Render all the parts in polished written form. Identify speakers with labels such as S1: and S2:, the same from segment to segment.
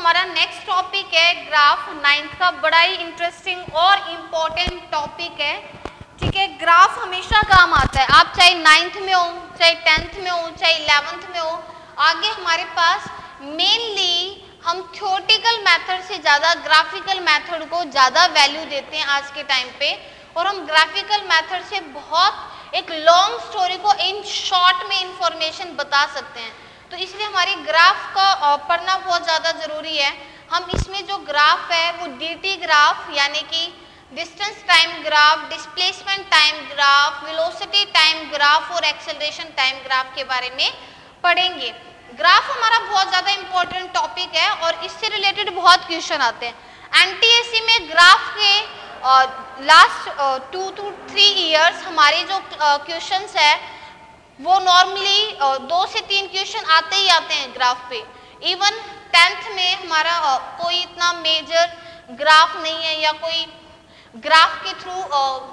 S1: हमारा next topic है graph. 9th का बड़ा ही इंटरेस्टिंग और इम्पोर्टेंट टॉपिक है। ठीक है, ग्राफ हमेशा काम आता है, आप चाहे 9th में हो, चाहे 10th में हो, चाहे 11th में हो। आगे हमारे पास मेनली हम थ्योरेटिकल मेथड से ज़्यादा ग्राफिकल मेथड को ज़्यादा वैल्यू देते हैं आज के टाइम पे, और हम ग्राफिकल मेथड से बहुत एक लॉन्ग स्टोरी को इन शॉर्ट में इंफॉर्मेशन बता सकते हैं। तो इसलिए हमारी ग्राफ का पढ़ना बहुत ज़्यादा ज़रूरी है। हम इसमें जो ग्राफ है वो dt ग्राफ यानी कि distance time graph, displacement time graph, velocity time graph और एक्सेलरेशन टाइम ग्राफ के बारे में पढ़ेंगे। ग्राफ हमारा बहुत ज़्यादा इंपॉर्टेंट टॉपिक है और इससे रिलेटेड बहुत क्वेश्चन आते हैं। एनटीएससी में ग्राफ के लास्ट 2 to 3 ईयर्स हमारे जो क्वेश्चंस है वो नॉर्मली 2 से 3 क्वेश्चन आते ही आते हैं ग्राफ पे। इवन 10th में हमारा कोई इतना मेजर ग्राफ नहीं है या कोई ग्राफ के थ्रू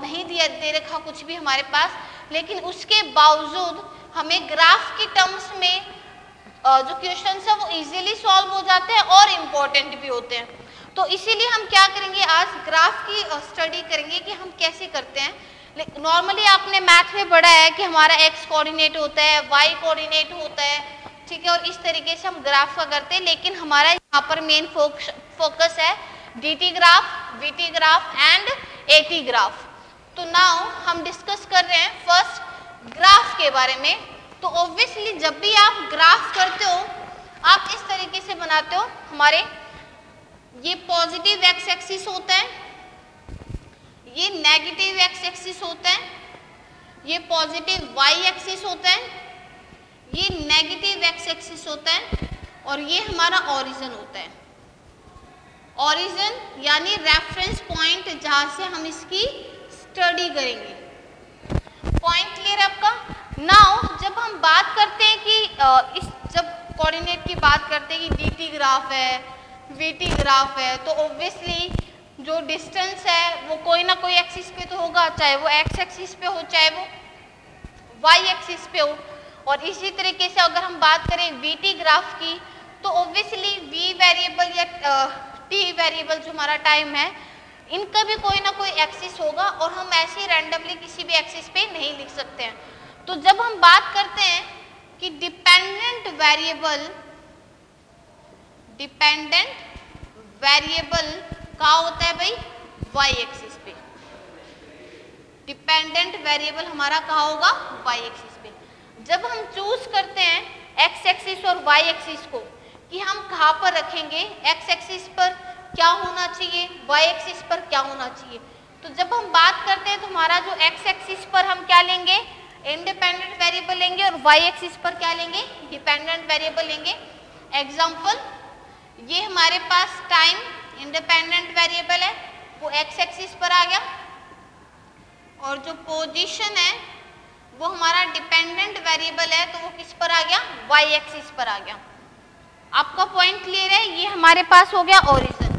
S1: नहीं दे रखा कुछ भी हमारे पास, लेकिन उसके बावजूद हमें ग्राफ की टर्म्स में जो क्वेश्चंस है वो इजीली सॉल्व हो जाते हैं और इम्पोर्टेंट भी होते हैं। तो इसीलिए हम क्या करेंगे, आज ग्राफ की स्टडी करेंगे कि हम कैसे करते हैं। नॉर्मली आपने मैथ में पढ़ा है कि हमारा x कोऑर्डिनेट होता है, y कोऑर्डिनेट होता है, ठीक है, और इस तरीके से हम ग्राफ का करते हैं। लेकिन हमारा यहाँ पर मेन फोकस है dt graph, vt graph and at graph. तो नाउ हम डिस्कस कर रहे हैं फर्स्ट ग्राफ के बारे में। तो ऑब्वियसली जब भी आप ग्राफ करते हो आप इस तरीके से बनाते हो। हमारे ये पॉजिटिव एक्स एक्सिस होता है, ये नेगेटिव एक्स एक्सिस होता है, ये पॉजिटिव वाई एक्सिस होता है, ये नेगेटिव एक्स एक्सिस होता है, और ये हमारा ओरिजिन होता है। ओरिजिन यानी रेफरेंस पॉइंट जहां से हम इसकी स्टडी करेंगे। पॉइंट क्लियर है आपका? नाउ जब हम बात करते हैं कि जब कोऑर्डिनेट की बात करते हैं कि dt ग्राफ है, vt ग्राफ है, तो ऑब्वियसली जो डिस्टेंस है वो कोई ना कोई एक्सिस पे तो होगा, चाहे वो x एक्सिस पे हो चाहे वो y एक्सिस पे हो। और इसी तरीके से अगर हम बात करें vt ग्राफ की तो ऑब्वियसली v वेरिएबल या t वेरिएबल जो हमारा टाइम है इनका भी कोई ना कोई एक्सिस होगा, और हम ऐसे ही रैंडमली किसी भी एक्सिस पे नहीं लिख सकते हैं। तो जब हम बात करते हैं कि डिपेंडेंट वेरिएबल का होता है भाई y एक्सिस पे। डिपेंडेंट वेरिएबल हमारा कहाँ होगा? y एक्सिस पे। जब हम चूज करते हैं x एक्सिस और y एक्सिस को कि हम कहाँ पर रखेंगे, x एक्सिस पर क्या होना चाहिए, y एक्सिस पर क्या होना चाहिए, तो जब हम बात करते हैं तो हमारा जो x एक्सिस पर हम क्या लेंगे, इंडिपेंडेंट वेरिएबल लेंगे, और y एक्सिस पर क्या लेंगे, डिपेंडेंट वेरिएबल लेंगे। एग्जांपल, ये हमारे पास टाइम इंडिपेंडेंट वेरिएबल है वो x एक्सिस पर आ गया, और जो पोजीशन है वो हमारा डिपेंडेंट वेरिएबल है तो वो किस पर आ गया, y एक्सिस पर आ गया। आपका पॉइंट क्लियर है? ये हमारे पास हो गया ओरिजिन।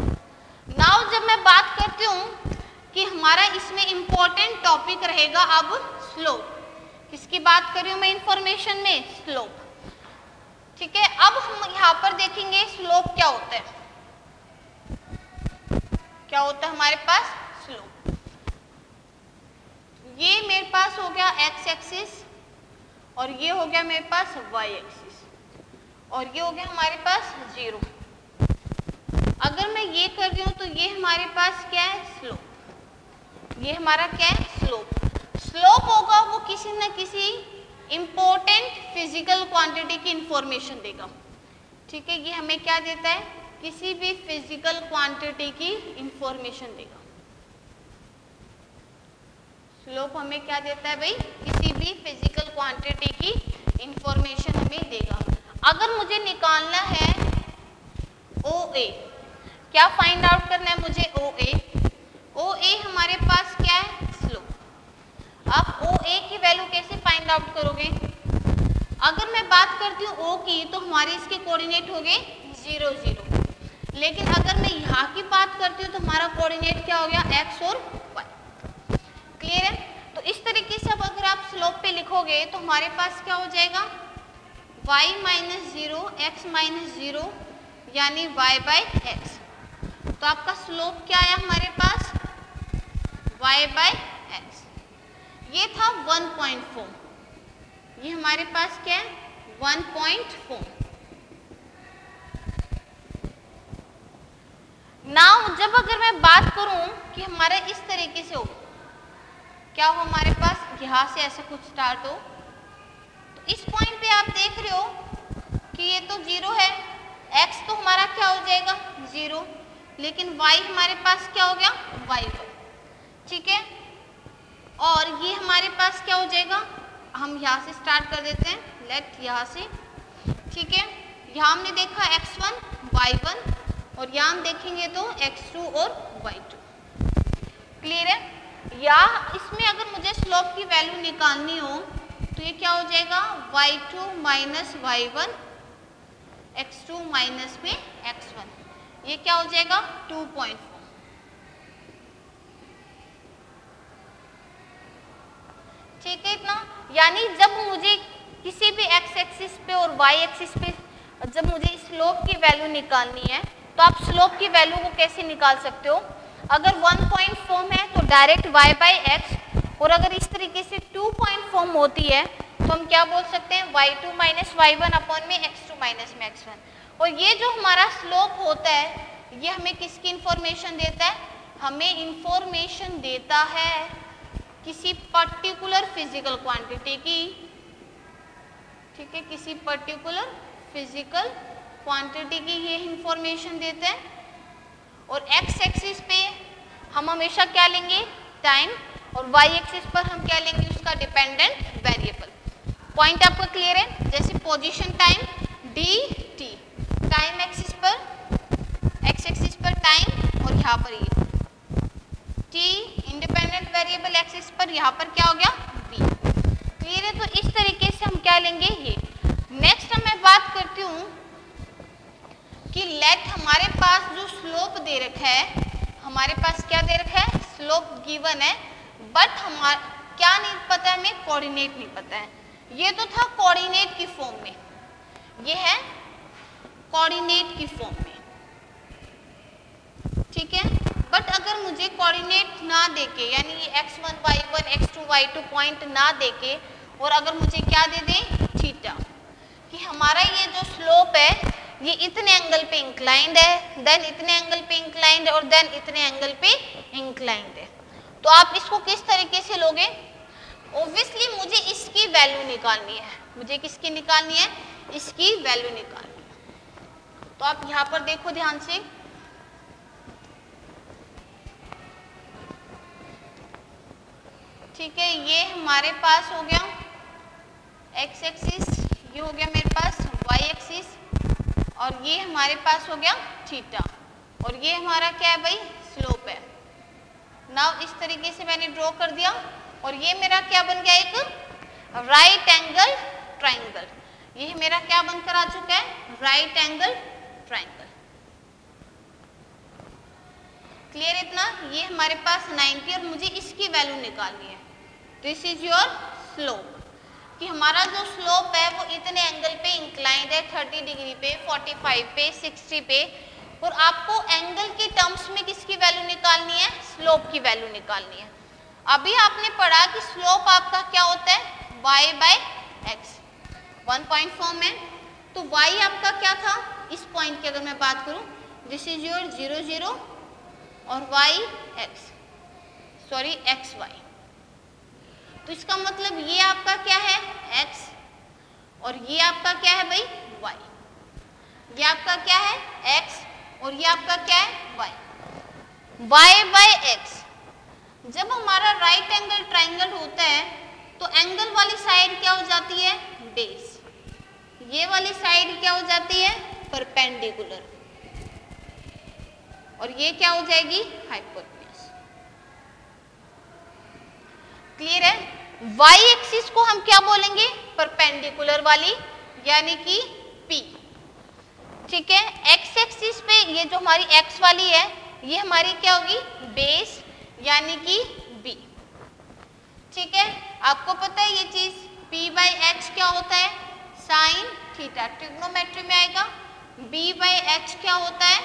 S1: नाउ जब मैं बात करती हूँ कि हमारा इसमें इंपॉर्टेंट टॉपिक रहेगा अब स्लोप। किसकी बात कर रही हूँ मैं इंफॉर्मेशन में? स्लोप। ठीक है, अब हम यहाँ पर देखेंगे स्लोप क्या होता है। क्या होता है हमारे पास स्लोप? ये मेरे पास हो गया x एक्सिस, और ये हो गया मेरे पास y एक्सिस, और ये हो गया हमारे पास 0। अगर मैं ये कर रही हूँ तो ये हमारे पास क्या है, स्लोप। ये हमारा क्या है, स्लोप। स्लोप होगा वो किसी न किसी इंपॉर्टेंट फिजिकल क्वांटिटी की इंफॉर्मेशन देगा। ठीक है, ये हमें क्या देता है, किसी भी फिजिकल क्वांटिटी की इंफॉर्मेशन देगा। स्लोप हमें क्या देता है भाई, किसी भी फिजिकल क्वांटिटी की इंफॉर्मेशन हमें देगा। अगर मुझे निकालना है OA, क्या फाइंड आउट करना है मुझे, OA हमारे पास क्या है, स्लोप। आप OA की वैल्यू कैसे फाइंड आउट करोगे? अगर मैं बात करती हूँ O की तो हमारे इसके कोऑर्डिनेट हो गए 0 0, लेकिन अगर मैं यहाँ की बात करती हूँ तो हमारा कोऑर्डिनेट क्या हो गया, x और y। क्लियर है? तो इस तरीके से अब अगर आप स्लोप पे लिखोगे तो हमारे पास क्या हो जाएगा, y - 0 x - 0, यानी y बाई एक्स। तो आपका स्लोप क्या आया हमारे पास y बाई एक्स। ये था 1.4, ये हमारे पास क्या है 1.4। नाउ जब अगर मैं बात करूं कि हमारा इस तरीके से हो, क्या हो हमारे पास यहां से ऐसा कुछ स्टार्ट हो, तो इस पॉइंट पे आप देख रहे हो कि ये तो 0 है, x तो हमारा क्या हो जाएगा 0, लेकिन y हमारे पास क्या हो गया y1, ठीक है। और ये हमारे पास क्या हो जाएगा, हम यहाँ से स्टार्ट कर देते हैं, लेट यहाँ से, ठीक है। यहाँ हमने देखा x1 y1 और यहाँ हम देखेंगे तो x2 और y2, क्लियर है। या इसमें अगर मुझे स्लोप की वैल्यू निकालनी हो तो ये क्या हो जाएगा y2 minus y1 x2 minus में x1, ये क्या हो जाएगा 2.4। ठीक है इतना, यानी जब मुझे किसी भी x एक्सिस पे और y एक्सिस पे जब मुझे स्लोप की वैल्यू निकालनी है तो आप स्लोप की वैल्यू को कैसे निकाल सकते हो, अगर 1.4 है तो डायरेक्ट y बाई एक्स, और अगर इस तरीके से 2.4 होती है तो हम क्या बोल सकते हैं y2 माइनस y1 अपॉन में x2 माइनस में x1। और ये जो हमारा स्लोप होता है ये हमें किसकी इंफॉर्मेशन देता है, हमें इंफॉर्मेशन देता है किसी पर्टिकुलर फिजिकल क्वांटिटी की, ठीक है, किसी पर्टिकुलर फिजिकल क्वांटिटी की ये इंफॉर्मेशन देते हैं। और x एक्सिस पे हम हमेशा क्या लेंगे टाइम, और y एक्सिस पर हम क्या लेंगे उसका डिपेंडेंट वेरिएबल। पॉइंट आपका क्लियर है, जैसे position time dt, time axis पर x एक्सिस पर टाइम और यहाँ पर ये t इंडिपेंडेंट वेरिएबल एक्सिस पर यहाँ पर क्या हो गया v, क्लियर है। तो इस तरीके से हम क्या लेंगे ये। नेक्स्ट मैं बात करती हूँ कि लेट हमारे पास जो स्लोप दे रखा है, हमारे पास क्या दे रखा है स्लोप गिवन है, बट हमारा क्या नहीं पता है, हमें कोऑर्डिनेट नहीं पता है। ये तो था कोऑर्डिनेट की फॉर्म में, ये है कोऑर्डिनेट की फॉर्म में, ठीक है। बट अगर मुझे कोऑर्डिनेट ना देके, यानी ये x1 y1 x2 y2 point ना देके, और अगर मुझे क्या दे दें थीटा, कि हमारा ये जो स्लोप है ये इतने एंगल पे इंक्लाइंड है, देन इतने एंगल पे इंक्लाइंड है, और देन इतने एंगल पे इंक्लाइंड है, तो आप इसको किस तरीके से लोगे। ऑब्वियसली मुझे इसकी वैल्यू निकालनी है, मुझे किसकी निकालनी है, इसकी वैल्यू निकालनी है। तो आप यहाँ पर देखो ध्यान से, ठीक है, ये हमारे पास हो गया x एक्सिस, ये हो गया मेरे पास y एक्सिस, और ये हमारे पास हो गया थीटा, और ये हमारा क्या है भाई स्लोप है। नाउ इस तरीके से मैंने ड्रॉ कर दिया, और ये मेरा क्या बन गया एक राइट एंगल ट्राइंगल, ये मेरा क्या बनकर आ चुका है राइट एंगल ट्राइंगल, क्लियर इतना। ये हमारे पास 90 और मुझे इसकी वैल्यू निकालनी है, दिस इज योर स्लोप, कि हमारा जो स्लोप है वो इतने एंगल पे इंक्लाइंड है, 30 डिग्री पे, 45 पे, 60 पे, और आपको एंगल के टर्म्स में किसकी वैल्यू निकालनी है स्लोप की वैल्यू निकालनी है। अभी आपने पढ़ा कि स्लोप आपका क्या होता है y बाई एक्स 1.4 में, तो y आपका क्या था इस पॉइंट की अगर मैं बात करूं, दिस इज योर 0 0 और y x, sorry x y, तो इसका मतलब ये आपका क्या है x और ये आपका क्या है भाई y, ये आपका क्या है x और ये आपका क्या है y। y बाई एक्स, जब हमारा राइट एंगल ट्राइंगल होता है तो एंगल वाली साइड क्या हो जाती है बेस, ये वाली साइड क्या हो जाती है परपेंडिकुलर, और ये क्या हो जाएगी हाइपोटेन्यूज, क्लियर है। y एक्सिस को हम क्या बोलेंगे परपेंडिकुलर वाली, यानी कि P, ठीक है। x एक्सिस पे ये जो हमारी x वाली है ये हमारी क्या होगी बेस, यानी कि B, ठीक है। आपको पता है ये चीज P बाई एक्स क्या होता है साइन थीटा, ट्रिग्नोमेट्री में आएगा b बाई एच क्या होता है,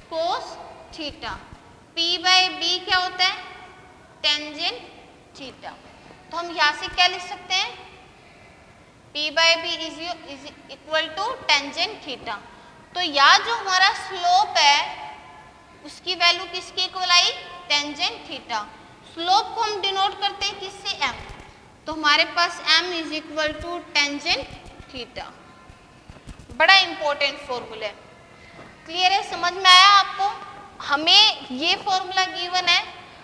S1: cos theta, p by B क्या होता है, टेंजेंट थीटा। तो हम यहाँ से क्या लिख सकते हैं, p by B is equal to tangent theta. तो यहाँ जो हमारा स्लोप है उसकी वैल्यू किसके इक्वल आई, टेंजेंट थीटा। स्लोप को हम डिनोट करते हैं किससे, m, तो हमारे पास m is equal to tangent theta. बड़ा इंपॉर्टेंट फॉर्मूला है, क्लियर है, समझ में आया आपको। हमें ये फॉर्मूला गिवन है,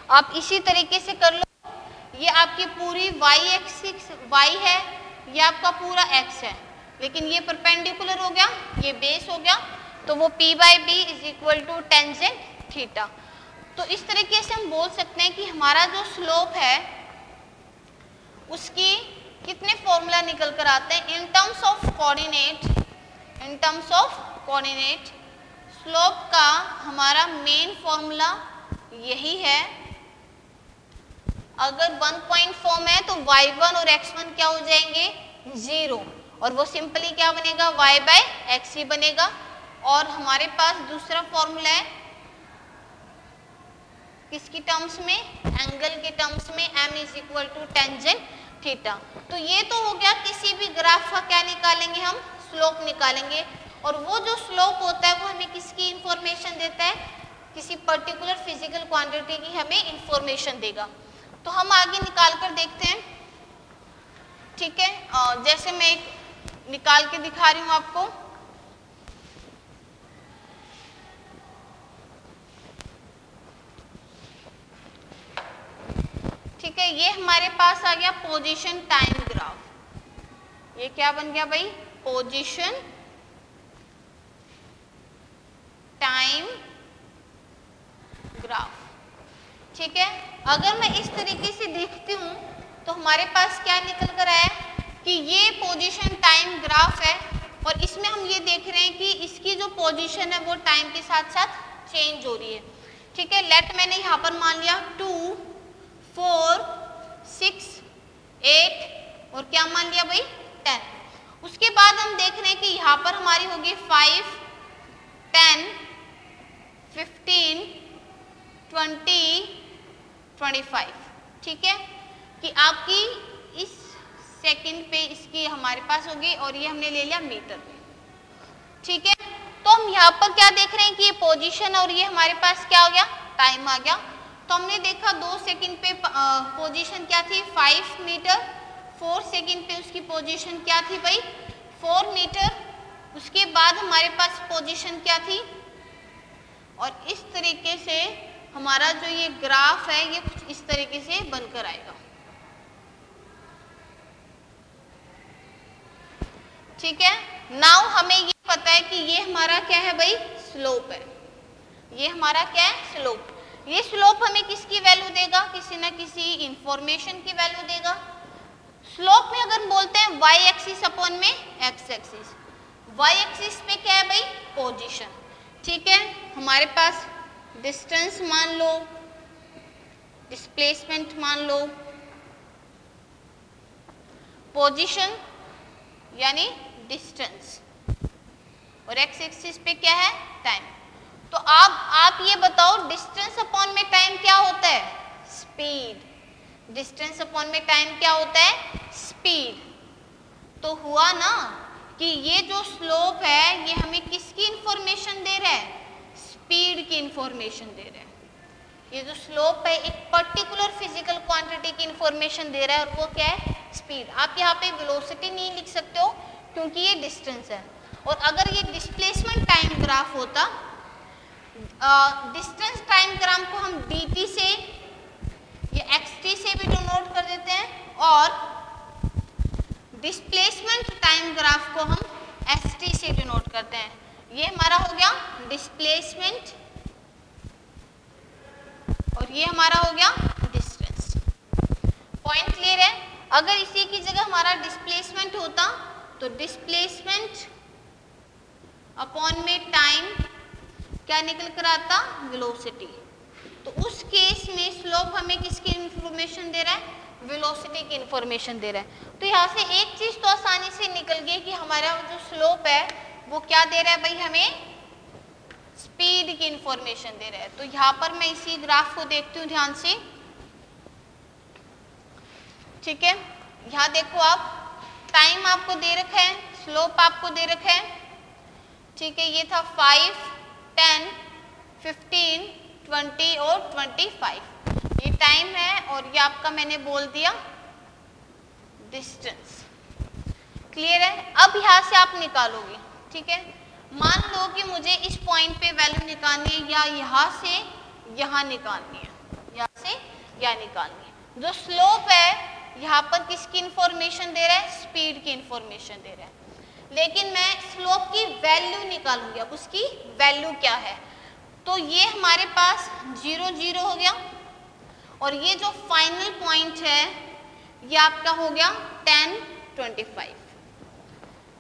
S1: आप इसी तरीके से कर लो। ये आपकी पूरी y एक्सिस y है, ये आपका पूरा x है, लेकिन ये परपेंडिकुलर हो गया, ये बेस हो गया, तो वो p by B is equal to tangent theta. तो इस तरीके से हम बोल सकते हैं कि हमारा जो स्लोप है उसकी कितने फॉर्मूला निकल कर आते हैं in terms of coordinate. In terms of coordinate slope का हमारा मेन फॉर्मूला यही है। अगर 1 पॉइंट फॉर्म है तो y1 और x1 क्या हो जाएंगे, 0, और वो सिंपली क्या बनेगा, y बाई एक्स ही बनेगा। और हमारे पास दूसरा फॉर्मूला है किसकी टर्म्स में, एंगल के टर्म्स में, m is equal to tangent theta. तो ये तो हो गया, किसी भी ग्राफ का क्या निकालेंगे हम, स्लोप निकालेंगे। और वो जो स्लोप होता है वो हमें किसकी इंफॉर्मेशन देता है, किसी पर्टिकुलर फिजिकल क्वांटिटी की हमें इंफॉर्मेशन देगा। तो हम आगे निकाल कर देखते हैं, ठीक है। जैसे मैं एक निकाल के दिखा रही हूँ आपको, ठीक है। ये हमारे पास आ गया पोजीशन टाइम ग्राफ। ये क्या बन गया भाई, पोजीशन टाइम ग्राफ, ठीक है। अगर मैं इस तरीके से देखती हूँ तो हमारे पास क्या निकल कर आया कि ये पोजीशन टाइम ग्राफ है, और इसमें हम ये देख रहे हैं कि इसकी जो पोजीशन है वो टाइम के साथ साथ चेंज हो रही है, ठीक है। लेट मैंने यहाँ पर मान लिया 2, 4, 6, 8 और क्या मान लिया भाई 10। उसके बाद हम देख रहे हैं कि यहाँ पर हमारी होगी 5, 10, 15, 20, 25, ठीक है। कि आपकी इस सेकंड पे इसकी हमारे पास होगी, और ये हमने ले लिया मीटर में, ठीक है। तो हम यहाँ पर क्या देख रहे हैं कि ये पोजीशन और ये हमारे पास क्या हो गया, टाइम आ गया। तो हमने देखा 2 सेकंड पे पोजीशन क्या थी, 5 मीटर, 4 सेकंड पे उसकी पोजीशन क्या थी भाई, 4 मीटर। उसके बाद हमारे पास पोजीशन क्या थी, और इस तरीके से हमारा जो ये ग्राफ है ये कुछ इस तरीके से बनकर आएगा, ठीक है। नाउ हमें ये पता है कि ये हमारा क्या है भाई, स्लोप है। ये हमारा क्या है, स्लोप। ये स्लोप हमें किसकी वैल्यू देगा, किसी ना किसी इंफॉर्मेशन की वैल्यू देगा। स्लोप में अगर बोलते हैं y एक्सिस अपॉन में x एक्सिस, y एक्सिस पे क्या है भाई, पोजीशन, ठीक है। हमारे पास डिस्टेंस मान लो, डिस्प्लेसमेंट मान लो, पोजीशन यानी डिस्टेंस, और x एक्सिस पे क्या है, टाइम। तो आप ये बताओ डिस्टेंस अपॉन में टाइम क्या होता है, स्पीड। डिस्टेंस अपॉन में टाइम क्या होता है, स्पीड। तो हुआ ना कि ये जो स्लोप है ये हमें किसकी इंफॉर्मेशन दे रहा है, स्पीड की इंफॉर्मेशन दे रहा है। ये जो स्लोप है एक पर्टिकुलर फिजिकल क्वांटिटी की इंफॉर्मेशन दे रहा है, और वो क्या है, स्पीड। आप यहाँ पे वेलोसिटी नहीं लिख सकते हो क्योंकि ये डिस्टेंस है। और अगर ये डिस्प्लेसमेंट टाइम ग्राफ होता, डिस्टेंस टाइम ग्राफ को हम dt से या xt से भी डिनोट कर देते हैं, और डिस्प्लेसमेंट टाइम ग्राफ को हम st से डिनोट करते हैं। ये हमारा हो गया डिस्प्लेसमेंट, और ये हमारा हो गया डिस्टेंस। पॉइंट क्लियर है। अगर इसी की जगह हमारा डिस्प्लेसमेंट होता तो डिस्प्लेसमेंट अपॉन में टाइम क्या निकल कर आता, वेलोसिटी। तो उस केस में स्लोप हमें किसकी इंफॉर्मेशन दे रहा है, वेलोसिटी की इंफॉर्मेशन दे रहा है। तो यहाँ से एक चीज तो आसानी से निकल गई कि हमारा जो स्लोप है वो क्या दे रहा है भाई, हमें स्पीड की इंफॉर्मेशन दे रहा है। तो यहाँ पर मैं इसी ग्राफ को देखती हूँ ध्यान से, ठीक है। यहाँ देखो आप, टाइम आपको दे रखा है, स्लोप आपको दे रखा है, ठीक है। ये था 5, 10, 15, 20 और 25, ये टाइम है और ये आपका मैंने बोल दिया डिस्टेंस। क्लियर है। अब यहाँ से आप निकालोगे, ठीक है। मान लो कि मुझे इस पॉइंट पे वैल्यू निकालनी है या यहाँ से यहाँ निकालनी है, यहाँ से यहाँ निकालनी है। जो स्लोप है यहाँ पर किसकी इंफॉर्मेशन दे रहा है, स्पीड की इंफॉर्मेशन दे रहा है। लेकिन मैं स्लोप की वैल्यू निकालूंगी। अब उसकी वैल्यू क्या है, तो ये हमारे पास 0, 0 हो गया और ये जो फाइनल पॉइंट है ये आपका हो गया 10, 25।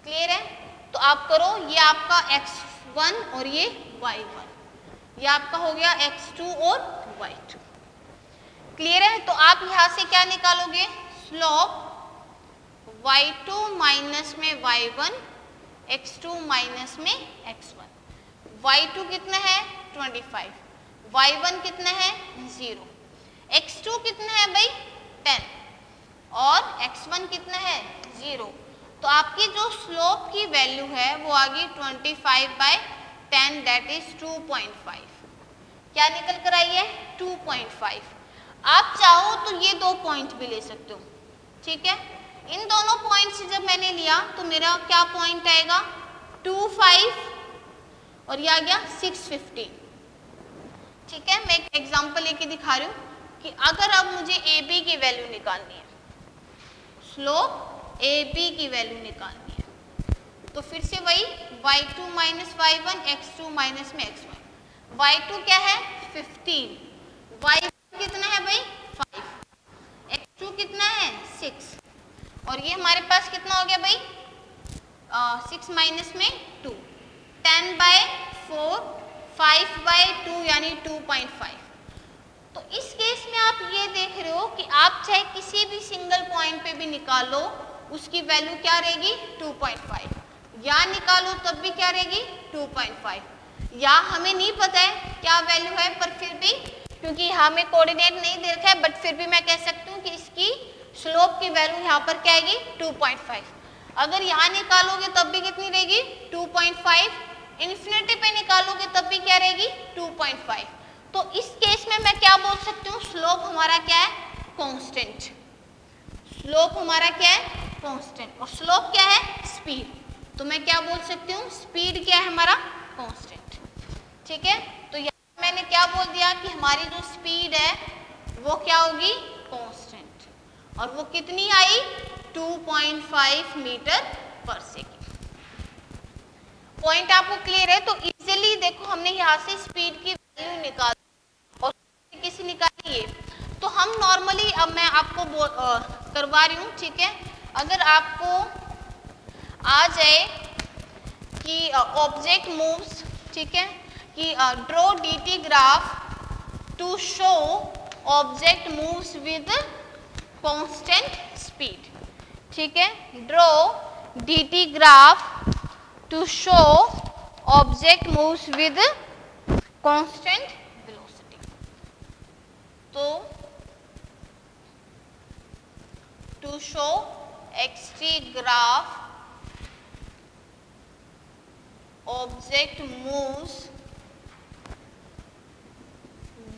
S1: क्लियर है। तो आप करो, ये आपका x1 और ये y1, ये आपका हो गया x2 और y2। क्लियर है। तो आप यहाँ से क्या निकालोगे, स्लोप y2 माइनस में y1, x2 माइनस में x1। y2 कितना है 25, y1 कितना है 0, x2 कितना है भाई 10 और x1 कितना है 0। तो आपकी जो स्लोप की वैल्यू है वो आ गई 25/10 दैट इज 2.5। क्या निकल कर आई है 2.5। आप चाहो तो ये दो पॉइंट भी ले सकते हो, ठीक है। इन दोनों पॉइंट से जब मैंने लिया तो मेरा क्या पॉइंट आएगा 25 और ये आ गया 650। ठीक है। मैं एक एग्जांपल लेके दिखा रही हूँ कि अगर अब मुझे AB की वैल्यू निकालनी है, स्लोप AB की वैल्यू निकालनी है, तो फिर से वही y2 minus y1, x2 minus में x1। y2 क्या है 15, y1 कितना है भाई 5, x2 कितना है 6 और ये हमारे पास कितना हो गया भाई 6 माइनस में 2, 10/4, 5/2 यानी 2.5। तो इस केस में आप ये देख रहे हो कि आप चाहे किसी भी सिंगल पॉइंट पे भी निकालो उसकी वैल्यू क्या रहेगी 2.5, या निकालो तब भी क्या रहेगी 2.5। या हमें नहीं पता है क्या वैल्यू है, पर फिर भी क्योंकि हमें कोऑर्डिनेट नहीं दे रखा है, बट फिर भी मैं कह सकती हूँ कि इसकी स्लोप की वैल्यू यहाँ पर क्या आएगी 2.5। अगर यहाँ निकालोगे तब भी कितनी रहेगी 2.5, इन्फिनिटी पे निकालोगे तब भी क्या रहेगी 2.5। तो इस केस में मैं क्या बोल सकती हूँ, स्लोप हमारा क्या है कांस्टेंट। स्लोप हमारा क्या है कांस्टेंट और स्लोप क्या है स्पीड। तो मैं क्या बोल सकती हूँ, स्पीड क्या है हमारा कांस्टेंट। ठीक है। तो यहाँ मैंने क्या बोल दिया कि हमारी जो स्पीड है वो क्या होगी कांस्टेंट, और वो कितनी आई 2.5 मीटर पर सेकेंड। पॉइंट आपको क्लियर है। तो इजीली देखो हमने यहाँ से स्पीड की वैल्यू निकाल और किसी निकाली है। तो हम नॉर्मली, अब मैं आपको करवा रही हूँ, ठीक है। अगर आपको आ जाए कि ऑब्जेक्ट मूव्स, ठीक है, कि draw dt graph to show object moves with constant speed. ठीक है। Draw dt graph to show object moves with constant velocity. तो to show xt graph object moves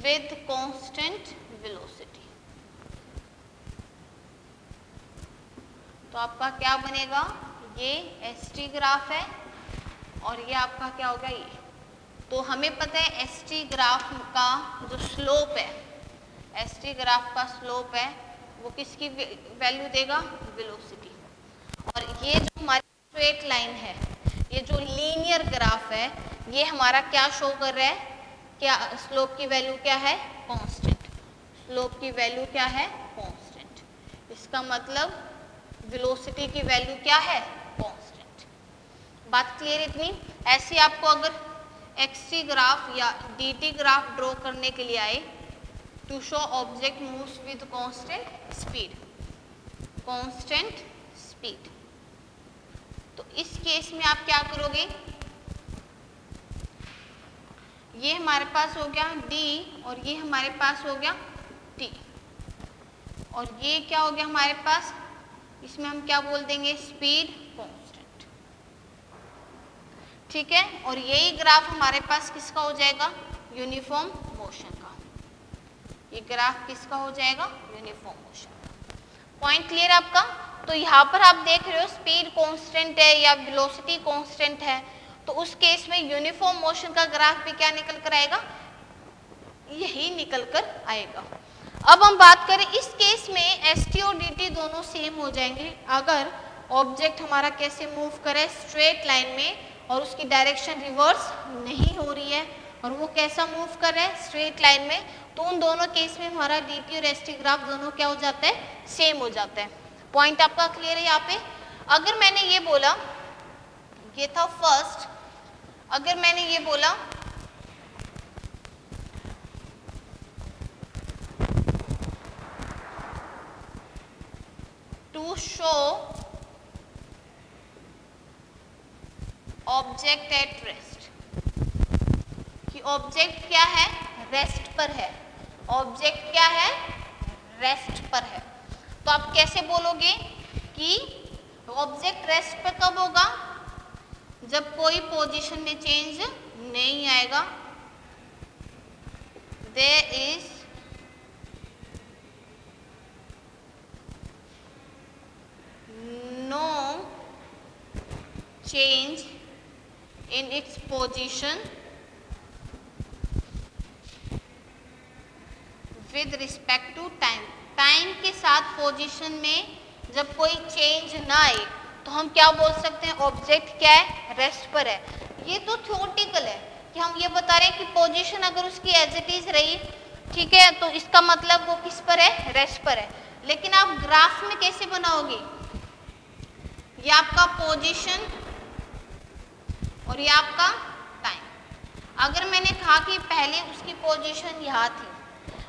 S1: with constant velocity। तो आपका क्या बनेगा, ये st ग्राफ है और ये आपका क्या होगा ये। तो हमें पता है st ग्राफ का जो स्लोप है, st ग्राफ का स्लोप है वो किसकी वैल्यू देगा, वेलोसिटी। और ये जो हमारी स्ट्रेट लाइन है, ये जो लीनियर ग्राफ है, ये हमारा क्या शो कर रहा है, क्या स्लोप की वैल्यू क्या है कांस्टेंट। स्लोप की वैल्यू क्या है कांस्टेंट। इसका मतलब वेलोसिटी की वैल्यू क्या है कांस्टेंट। बात क्लियर इतनी। ऐसे आपको अगर xt ग्राफ या dt ग्राफ ड्रॉ करने के लिए आए, to show object moves with constant speed, constant speed, तो इस केस में आप क्या करोगे, ये हमारे पास हो गया d और ये हमारे पास हो गया t, और ये क्या हो गया हमारे पास, इसमें हम क्या बोल देंगे, स्पीड कांस्टेंट। ठीक है, और यही ग्राफ हमारे पास किसका हो जाएगा, यूनिफॉर्म मोशन का। ये ग्राफ किसका हो जाएगा, यूनिफॉर्म मोशन का। पॉइंट क्लियर आपका। तो यहाँ पर आप देख रहे हो स्पीड कांस्टेंट है या वेलोसिटी कांस्टेंट है, तो उस केस में यूनिफॉर्म मोशन का ग्राफ भी क्या निकल कर आएगा, यही निकल कर आएगा। अब हम बात करें इस केस में st और dt दोनों सेम हो जाएंगे अगर ऑब्जेक्ट हमारा कैसे मूव करे, स्ट्रेट लाइन में, और उसकी डायरेक्शन रिवर्स नहीं हो रही है, और वो कैसा मूव कर रहा है, स्ट्रेट लाइन में, तो उन दोनों केस में हमारा dt और st ग्राफ दोनों क्या हो जाता है, सेम हो जाता है। पॉइंट आपका क्लियर है यहाँ पे। अगर मैंने ये बोला, ये था फर्स्ट, अगर मैंने ये बोला to show object at rest, कि ऑब्जेक्ट क्या है, रेस्ट पर है, ऑब्जेक्ट क्या है, रेस्ट पर है, तो आप कैसे बोलोगे कि ऑब्जेक्ट रेस्ट पर कब होगा, जब कोई पोजीशन में चेंज नहीं आएगा, there is no change in its position with respect to time. Time के साथ पोजीशन में जब कोई चेंज ना आए तो हम क्या बोल सकते हैं, ऑब्जेक्ट क्या है, रेस्ट पर है। ये तो थ्योरेटिकल है कि हम ये बता रहे हैं कि पोजीशन अगर उसकी एज इट इज रही, ठीक है, तो इसका मतलब वो किस पर है, रेस्ट पर है। लेकिन आप ग्राफ में कैसे बनाओगे, ये आपका पोजीशन और ये आपका टाइम। अगर मैंने कहा कि पहले उसकी पोजीशन यहाँ थी,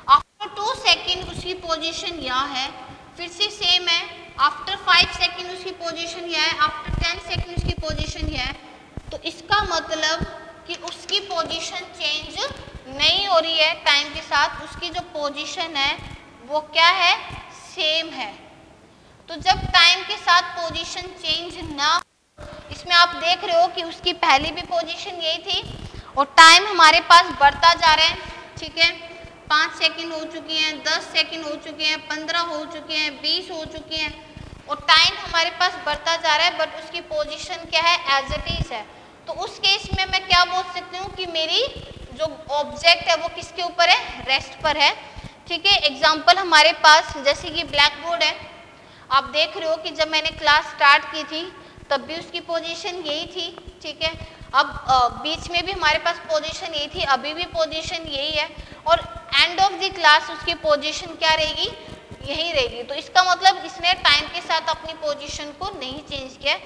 S1: आफ्टर 2 सेकेंड उसकी पोजीशन यहाँ है, फिर से सेम है, आफ्टर 5 सेकेंड उसकी पोजीशन यह है, आफ्टर 10 सेकेंड उसकी पोजीशन यह है, तो इसका मतलब कि उसकी पोजीशन चेंज नहीं हो रही है टाइम के साथ, उसकी जो पोजीशन है वो क्या है, सेम है। तो जब टाइम के साथ पोजीशन चेंज ना, इसमें आप देख रहे हो कि उसकी पहले भी पोजीशन यही थी और टाइम हमारे पास बढ़ता जा रहा है, ठीक है, 5 सेकंड हो चुकी हैं, 10 सेकंड हो चुके हैं, 15 हो चुके हैं, 20 हो चुके हैं, और टाइम हमारे पास बढ़ता जा रहा है, बट उसकी पोजीशन क्या है, एज इट इज है। तो उस केस में मैं क्या बोल सकती हूँ कि मेरी जो ऑब्जेक्ट है वो किसके ऊपर है, रेस्ट पर है। ठीक है, एग्जाम्पल हमारे पास जैसे कि ब्लैक बोर्ड है, आप देख रहे हो कि जब मैंने क्लास स्टार्ट की थी तब भी उसकी पोजीशन यही थी, ठीक है, अब बीच में भी हमारे पास पोजीशन यही थी, अभी भी पोजीशन यही है, और एंड ऑफ द क्लास उसकी पोजीशन क्या रहेगी, यही रहेगी। तो इसका मतलब इसने टाइम के साथ अपनी पोजीशन को नहीं चेंज किया,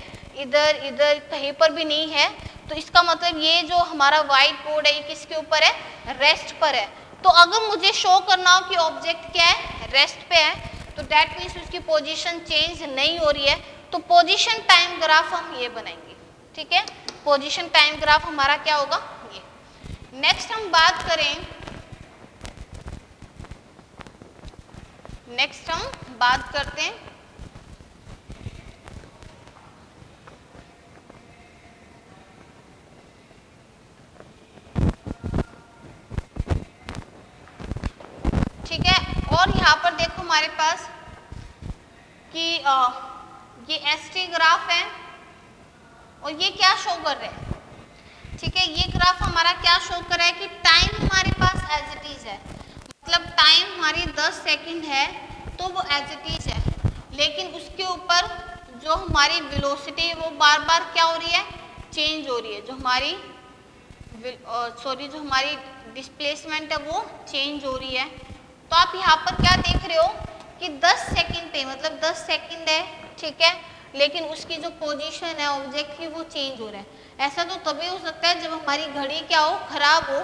S1: इधर इधर कहीं पर भी नहीं है। तो इसका मतलब ये जो हमारा व्हाइट बोर्ड है ये किसके ऊपर है, रेस्ट पर है। तो अगर मुझे शो करना हो कि ऑब्जेक्ट क्या है, रेस्ट पे है, तो दैट मीन्स उसकी पोजीशन चेंज नहीं हो रही है, तो पोजीशन टाइम ग्राफ हम ये बनाएंगे। ठीक है, पोजीशन टाइम ग्राफ हमारा क्या होगा, ये। नेक्स्ट हम बात करते हैं ठीक है, और यहाँ पर देखो हमारे पास कि ये एसटी ग्राफ है और ये क्या शो कर रहे हैं। ठीक है, ये ग्राफ हमारा क्या शो कर रहा है कि टाइम हमारे पास एज इट इज है, मतलब टाइम हमारी 10 सेकंड है तो वो एज इट इज है, लेकिन उसके ऊपर जो हमारी वेलोसिटी है वो बार बार क्या हो रही है, चेंज हो रही है। जो हमारी डिस्प्लेसमेंट है वो चेंज हो रही है। तो आप यहाँ पर क्या देख रहे हो कि 10 सेकंड पे, मतलब 10 सेकंड है, ठीक है, लेकिन उसकी जो पोजीशन है ऑब्जेक्ट की वो चेंज हो रहा है। ऐसा तो तभी हो सकता है जब हमारी घड़ी क्या हो, खराब हो,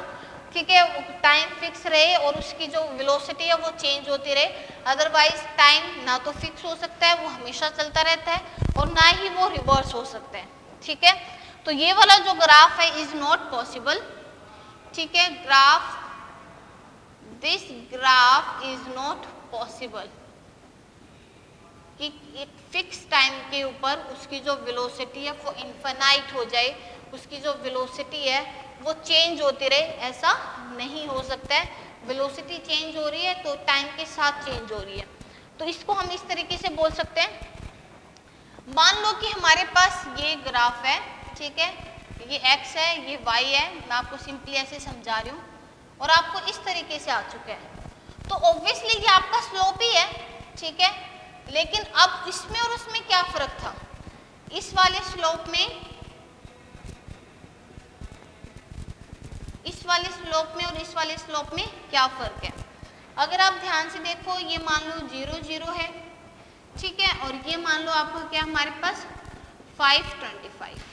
S1: ठीक है, टाइम फिक्स रहे और उसकी जो वेलोसिटी है वो चेंज होती रहे। अदरवाइज टाइम ना तो फिक्स हो सकता है, वो हमेशा चलता रहता है, और ना ही वो रिवर्स हो सकता है। ठीक है, तो ये वाला जो ग्राफ है इज नॉट पॉसिबल। ठीक है, this graph is not possible कि एक फिक्स टाइम के ऊपर उसकी जो वेलोसिटी है वो इनफाइनाइट हो जाए, उसकी जो वेलोसिटी है वो चेंज होती रहे, ऐसा नहीं हो सकता है। वेलोसिटी चेंज हो रही है तो टाइम के साथ चेंज हो रही है। तो इसको हम इस तरीके से बोल सकते हैं, मान लो कि हमारे पास ये ग्राफ है, ठीक है, ये x है, ये y है, मैं आपको सिंपली ऐसे समझा रही हूँ, और आपको इस तरीके से आ चुका है, तो ऑब्वियसली ये आपका स्लोप ही है। ठीक है, लेकिन अब इसमें और उसमें क्या फर्क था, इस वाले स्लोप में, इस वाले स्लोप में और इस वाले स्लोप में क्या फर्क है। अगर आप ध्यान से देखो, ये मान लो 0 0 है, ठीक है, और ये मान लो आपका क्या हमारे पास 525।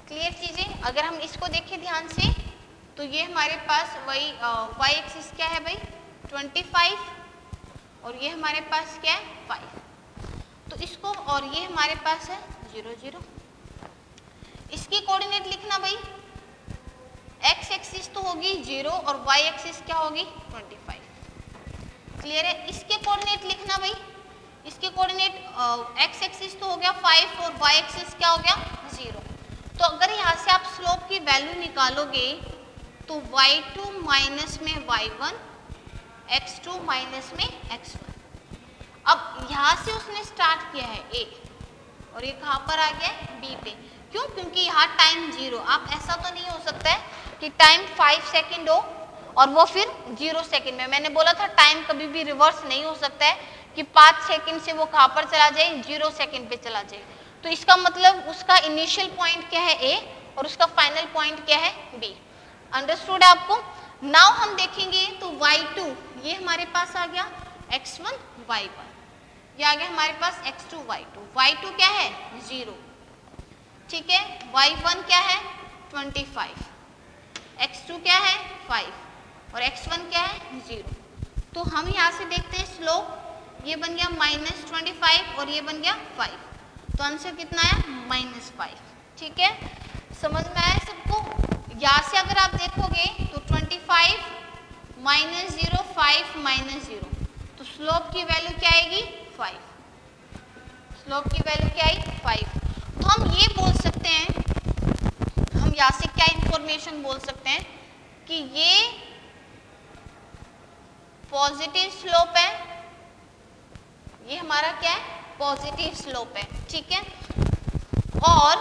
S1: क्लियर चीजें, अगर हम इसको देखें ध्यान से तो ये हमारे पास वही y एक्सिस क्या है भाई 25, और ये हमारे पास क्या है 5, तो इसको, और ये हमारे पास है 0 0। इसकी कोऑर्डिनेट लिखना भाई, x एक्सिस तो होगी 0 और y एक्सिस क्या होगी 25। क्लियर है, इसके कोऑर्डिनेट लिखना भाई, इसके कोऑर्डिनेट x एक्सिस तो हो गया 5 और y एक्सिस क्या हो गया 0। तो अगर यहाँ से आप स्लोप की वैल्यू निकालोगे तो y2 माइनस में y1, x2 माइनस में x1। अब यहाँ से उसने स्टार्ट किया है a, और ये कहाँ पर आ गया है b पे, क्यों, क्योंकि यहाँ टाइम 0। आप ऐसा तो नहीं हो सकता है कि टाइम 5 सेकंड हो और वो फिर 0 सेकंड में, मैंने बोला था टाइम कभी भी रिवर्स नहीं हो सकता है कि 5 सेकंड से वो कहाँ पर चला जाए 0 सेकंड पे चला जाए। तो इसका मतलब उसका इनिशियल पॉइंट क्या है a और उसका फाइनल पॉइंट क्या है b। अंडरस्टूड है आपको। नाउ हम देखेंगे तो y2 ये हमारे पास आ गया, x1 y1 ये आ गया हमारे पास x2 y2। y2 क्या है 0, ठीक है, y1 क्या है 25, x2 क्या है 5 और x1 क्या है 0। तो हम यहाँ से देखते हैं स्लोप, ये बन गया -25 और ये बन गया 5, तो आंसर कितना है -5। ठीक है, समझ में आया सबको। यहाँ से अगर आप देखोगे तो 25 -0 5 -0, तो स्लोप की वैल्यू क्या आएगी 5, स्लोप की वैल्यू क्या आई 5। तो हम ये बोल सकते हैं, हम यहाँ से क्या इंफॉर्मेशन बोल सकते हैं कि ये पॉजिटिव स्लोप है, ये हमारा क्या है पॉजिटिव स्लोप है, ठीक है, और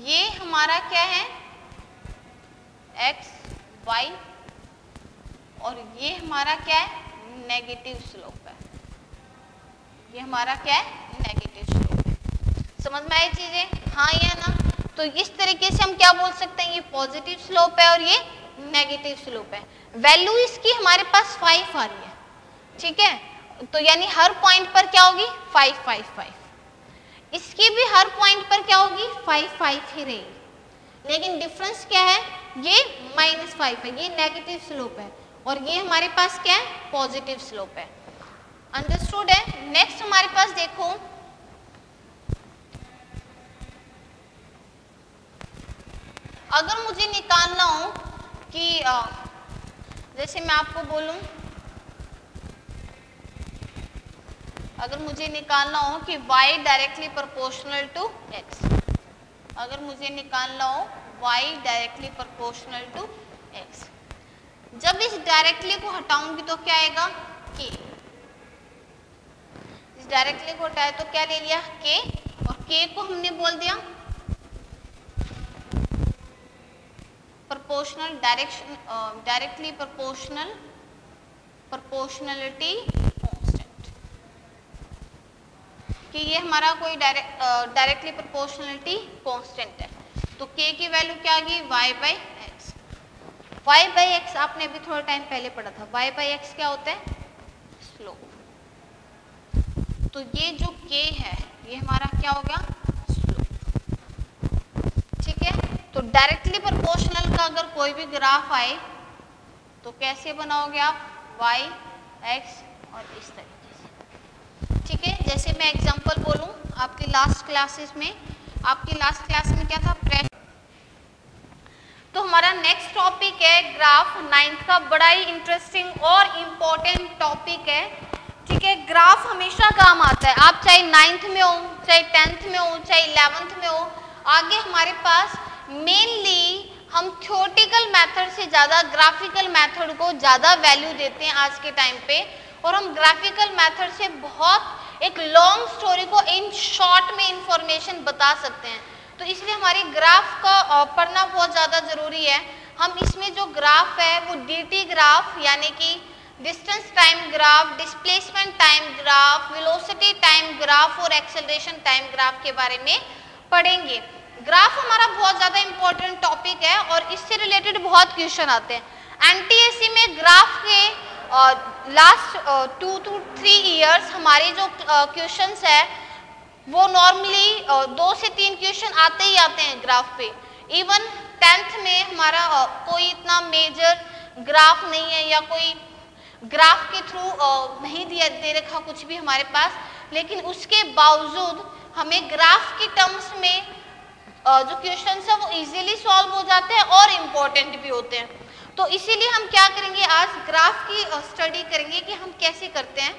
S1: ये हमारा क्या है x y, और ये हमारा क्या है नेगेटिव स्लोप है, ये हमारा क्या है नेगेटिव स्लोप है। समझ में आई चीजें, हाँ या ना। तो इस तरीके से हम क्या बोल सकते हैं, ये पॉजिटिव स्लोप है और ये नेगेटिव स्लोप है। वैल्यू इसकी हमारे पास 5 आ रही है, ठीक है, तो यानी हर पॉइंट पर क्या होगी 5 5 5, इसकी भी हर पॉइंट पर क्या होगी 5 5 ही रहेगी, लेकिन डिफरेंस क्या है, ये -5 है, ये नेगेटिव स्लोप है, और ये हमारे पास क्या है पॉजिटिव स्लोप है। अंडरस्टूड है। नेक्स्ट हमारे पास देखो, अगर मुझे निकालना हो कि जैसे मैं आपको बोलूं, अगर मुझे निकालना हो कि y directly proportional to x, अगर मुझे निकालना हो y directly proportional to x, जब इस डायरेक्टली को हटाऊंगी तो क्या आएगा k, इस डायरेक्टली को हटाया तो क्या ले लिया k, और k को हमने बोल दिया proportional direction, directly proportional proportionality constant, कि ये हमारा कोई डायरेक्टली प्रोपोर्शनलिटी कांस्टेंट है। तो k की वैल्यू क्या आ गई y/x, y/x आपने अभी थोड़ा टाइम पहले पढ़ा था, y/x क्या होता है स्लोप। तो ये जो k है ये हमारा क्या होगा स्लोप, ठीक है। तो डायरेक्टली प्रोपोर्शनल का अगर कोई भी ग्राफ आए तो कैसे बनाओगे आप, y x और इस तरीके से, ठीक है। जैसे मैं एग्जांपल बोलूं आपकी लास्ट क्लास में क्या था, प्रेशर। तो हमारा नेक्स्ट टॉपिक है ग्राफ, 9th का बड़ा ही इंटरेस्टिंग और इम्पोर्टेंट टॉपिक है, ठीक है। ग्राफ हमेशा काम आता है, आप चाहे 9th में हो, चाहे 10th में हो, चाहे 11th में हो। आगे हमारे पास मेनली हम थ्योरेटिकल मेथड से ज़्यादा ग्राफिकल मेथड को ज़्यादा वैल्यू देते हैं आज के टाइम पे, और हम ग्राफिकल मेथड से बहुत एक लॉन्ग स्टोरी को इन शॉर्ट में इंफॉर्मेशन बता सकते हैं। तो इसलिए हमारी ग्राफ का पढ़ना बहुत ज़्यादा ज़रूरी है। हम इसमें जो ग्राफ है वो dt ग्राफ यानी कि distance time graph, displacement time graph, velocity time graph और एक्सेलरेशन टाइम ग्राफ के बारे में पढ़ेंगे। ग्राफ हमारा बहुत ज़्यादा इंपॉर्टेंट टॉपिक है और इससे रिलेटेड बहुत क्वेश्चन आते हैं। एनटीएससी में ग्राफ के लास्ट 2 to 3 ईयर्स हमारे जो क्वेश्चंस है वो नॉर्मली 2 से 3 क्वेश्चन आते ही आते हैं ग्राफ पे। इवन 10th में हमारा कोई इतना मेजर ग्राफ नहीं है या कोई ग्राफ के थ्रू नहीं दे रखा कुछ भी हमारे पास, लेकिन उसके बावजूद हमें ग्राफ की टर्म्स में जो क्वेश्चंस है वो इजीली सॉल्व हो जाते हैं और इम्पोर्टेंट भी होते हैं। तो इसीलिए हम क्या करेंगे, आज ग्राफ की स्टडी करेंगे कि हम कैसे करते हैं।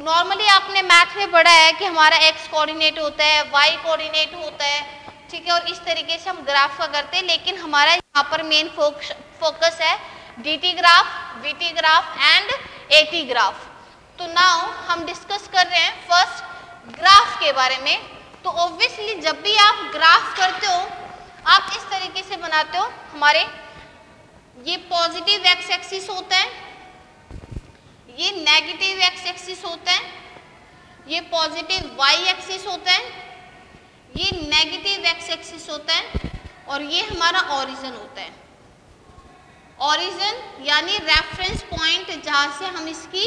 S1: नॉर्मली आपने मैथ में पढ़ा है कि हमारा x कोऑर्डिनेट होता है, y कोऑर्डिनेट होता है, ठीक है, और इस तरीके से हम ग्राफ का करते हैं। लेकिन हमारा यहाँ पर मेन फोकस है dt graph, vt graph and at graph. तो नाउ हम डिस्कस कर रहे हैं फर्स्ट ग्राफ के बारे में। तो ऑब्वियसली जब भी आप ग्राफ करते हो आप इस तरीके से बनाते हो, हमारे ये पॉजिटिव एक्स एक्सिस होता है, ये नेगेटिव एक्स एक्सिस होता है, ये पॉजिटिव वाई एक्सिस होता है, ये नेगेटिव एक्स एक्सिस होता है और ये हमारा ओरिजिन होता है। ओरिजिन यानी रेफरेंस पॉइंट जहां से हम इसकी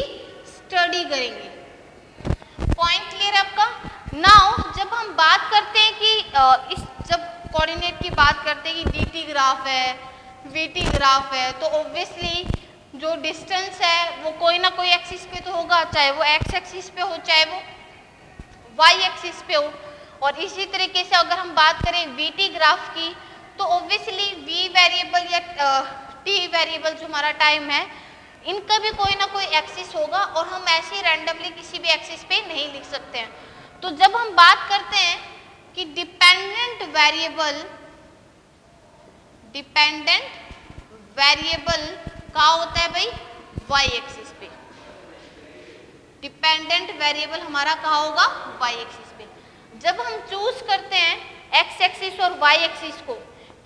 S1: स्टडी करेंगे। पॉइंट क्लियर है आपका। नाउ जब हम बात करते हैं कि जब कोऑर्डिनेट की बात करते हैं कि dt ग्राफ है, vt ग्राफ है, तो ऑब्वियसली जो डिस्टेंस है वो कोई ना कोई एक्सिस पे तो होगा, चाहे वो x एक्सिस पे हो चाहे वो y एक्सिस पे हो। और इसी तरीके से अगर हम बात करें vt ग्राफ की तो ऑब्वियसली v वेरिएबल या t वेरिएबल जो हमारा टाइम है इनका भी कोई ना कोई एक्सिस होगा और हम ऐसे रैंडमली किसी भी एक्सिस पे नहीं लिख सकते हैं। तो जब हम बात करते हैं कि डिपेंडेंट वेरिएबल क्या होता है भाई, y एक्सिस पे। डिपेंडेंट वेरिएबल हमारा कहाँ होगा, y एक्सिस पे। जब हम चूज करते हैं x एक्सिस और y एक्सिस को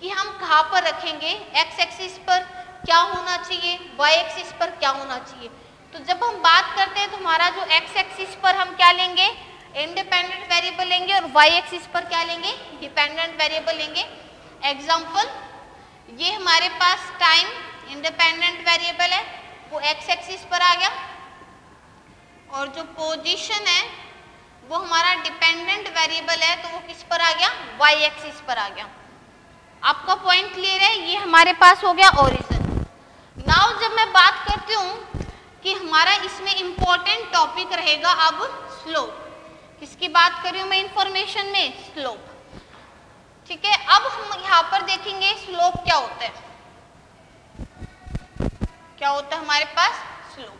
S1: कि हम कहाँ पर रखेंगे, x एक्सिस पर क्या होना चाहिए, y एक्सिस पर क्या होना चाहिए, तो जब हम बात करते हैं तो हमारा जो x एक्सिस पर हम क्या लेंगे, इंडिपेंडेंट वेरिएबल लेंगे और y एक्सिस पर क्या लेंगे, डिपेंडेंट वेरिएबल लेंगे। एग्जांपल, ये हमारे पास टाइम इंडिपेंडेंट वेरिएबल है वो x एक्सिस पर आ गया और जो पोजीशन है वो हमारा डिपेंडेंट वेरिएबल है तो वो किस पर आ गया, y एक्सिस पर आ गया। आपका पॉइंट क्लियर है। ये हमारे पास हो गया ओरिजिन। नाउ जब मैं बात करती हूँ कि हमारा इसमें इंपॉर्टेंट टॉपिक रहेगा अब स्लोप। किसकी बात कर रही हूँ मैं इंफॉर्मेशन में, स्लोप, ठीक है। अब हम यहाँ पर देखेंगे स्लोप क्या होता है, क्या होता है हमारे पास स्लोप।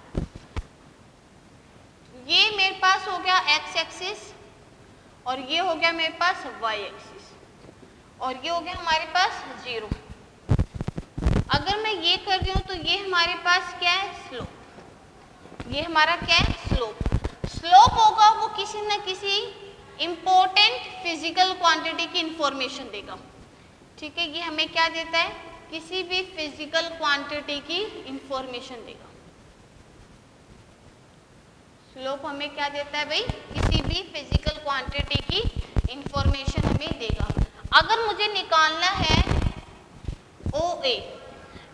S1: ये मेरे पास हो गया x एक्सिस और ये हो गया मेरे पास y एक्सिस और ये हो गया हमारे पास 0। अगर मैं ये कर रही हूँ तो ये हमारे पास क्या है, स्लोप। ये हमारा क्या है, स्लोप। स्लोप होगा वो किसी न किसी इंपॉर्टेंट फिजिकल क्वांटिटी की इंफॉर्मेशन देगा, ठीक है। ये हमें क्या देता है, किसी भी फिजिकल क्वांटिटी की इंफॉर्मेशन देगा। स्लोप हमें क्या देता है भाई, किसी भी फिजिकल क्वांटिटी की इंफॉर्मेशन हमें देगा। अगर मुझे निकालना है OA,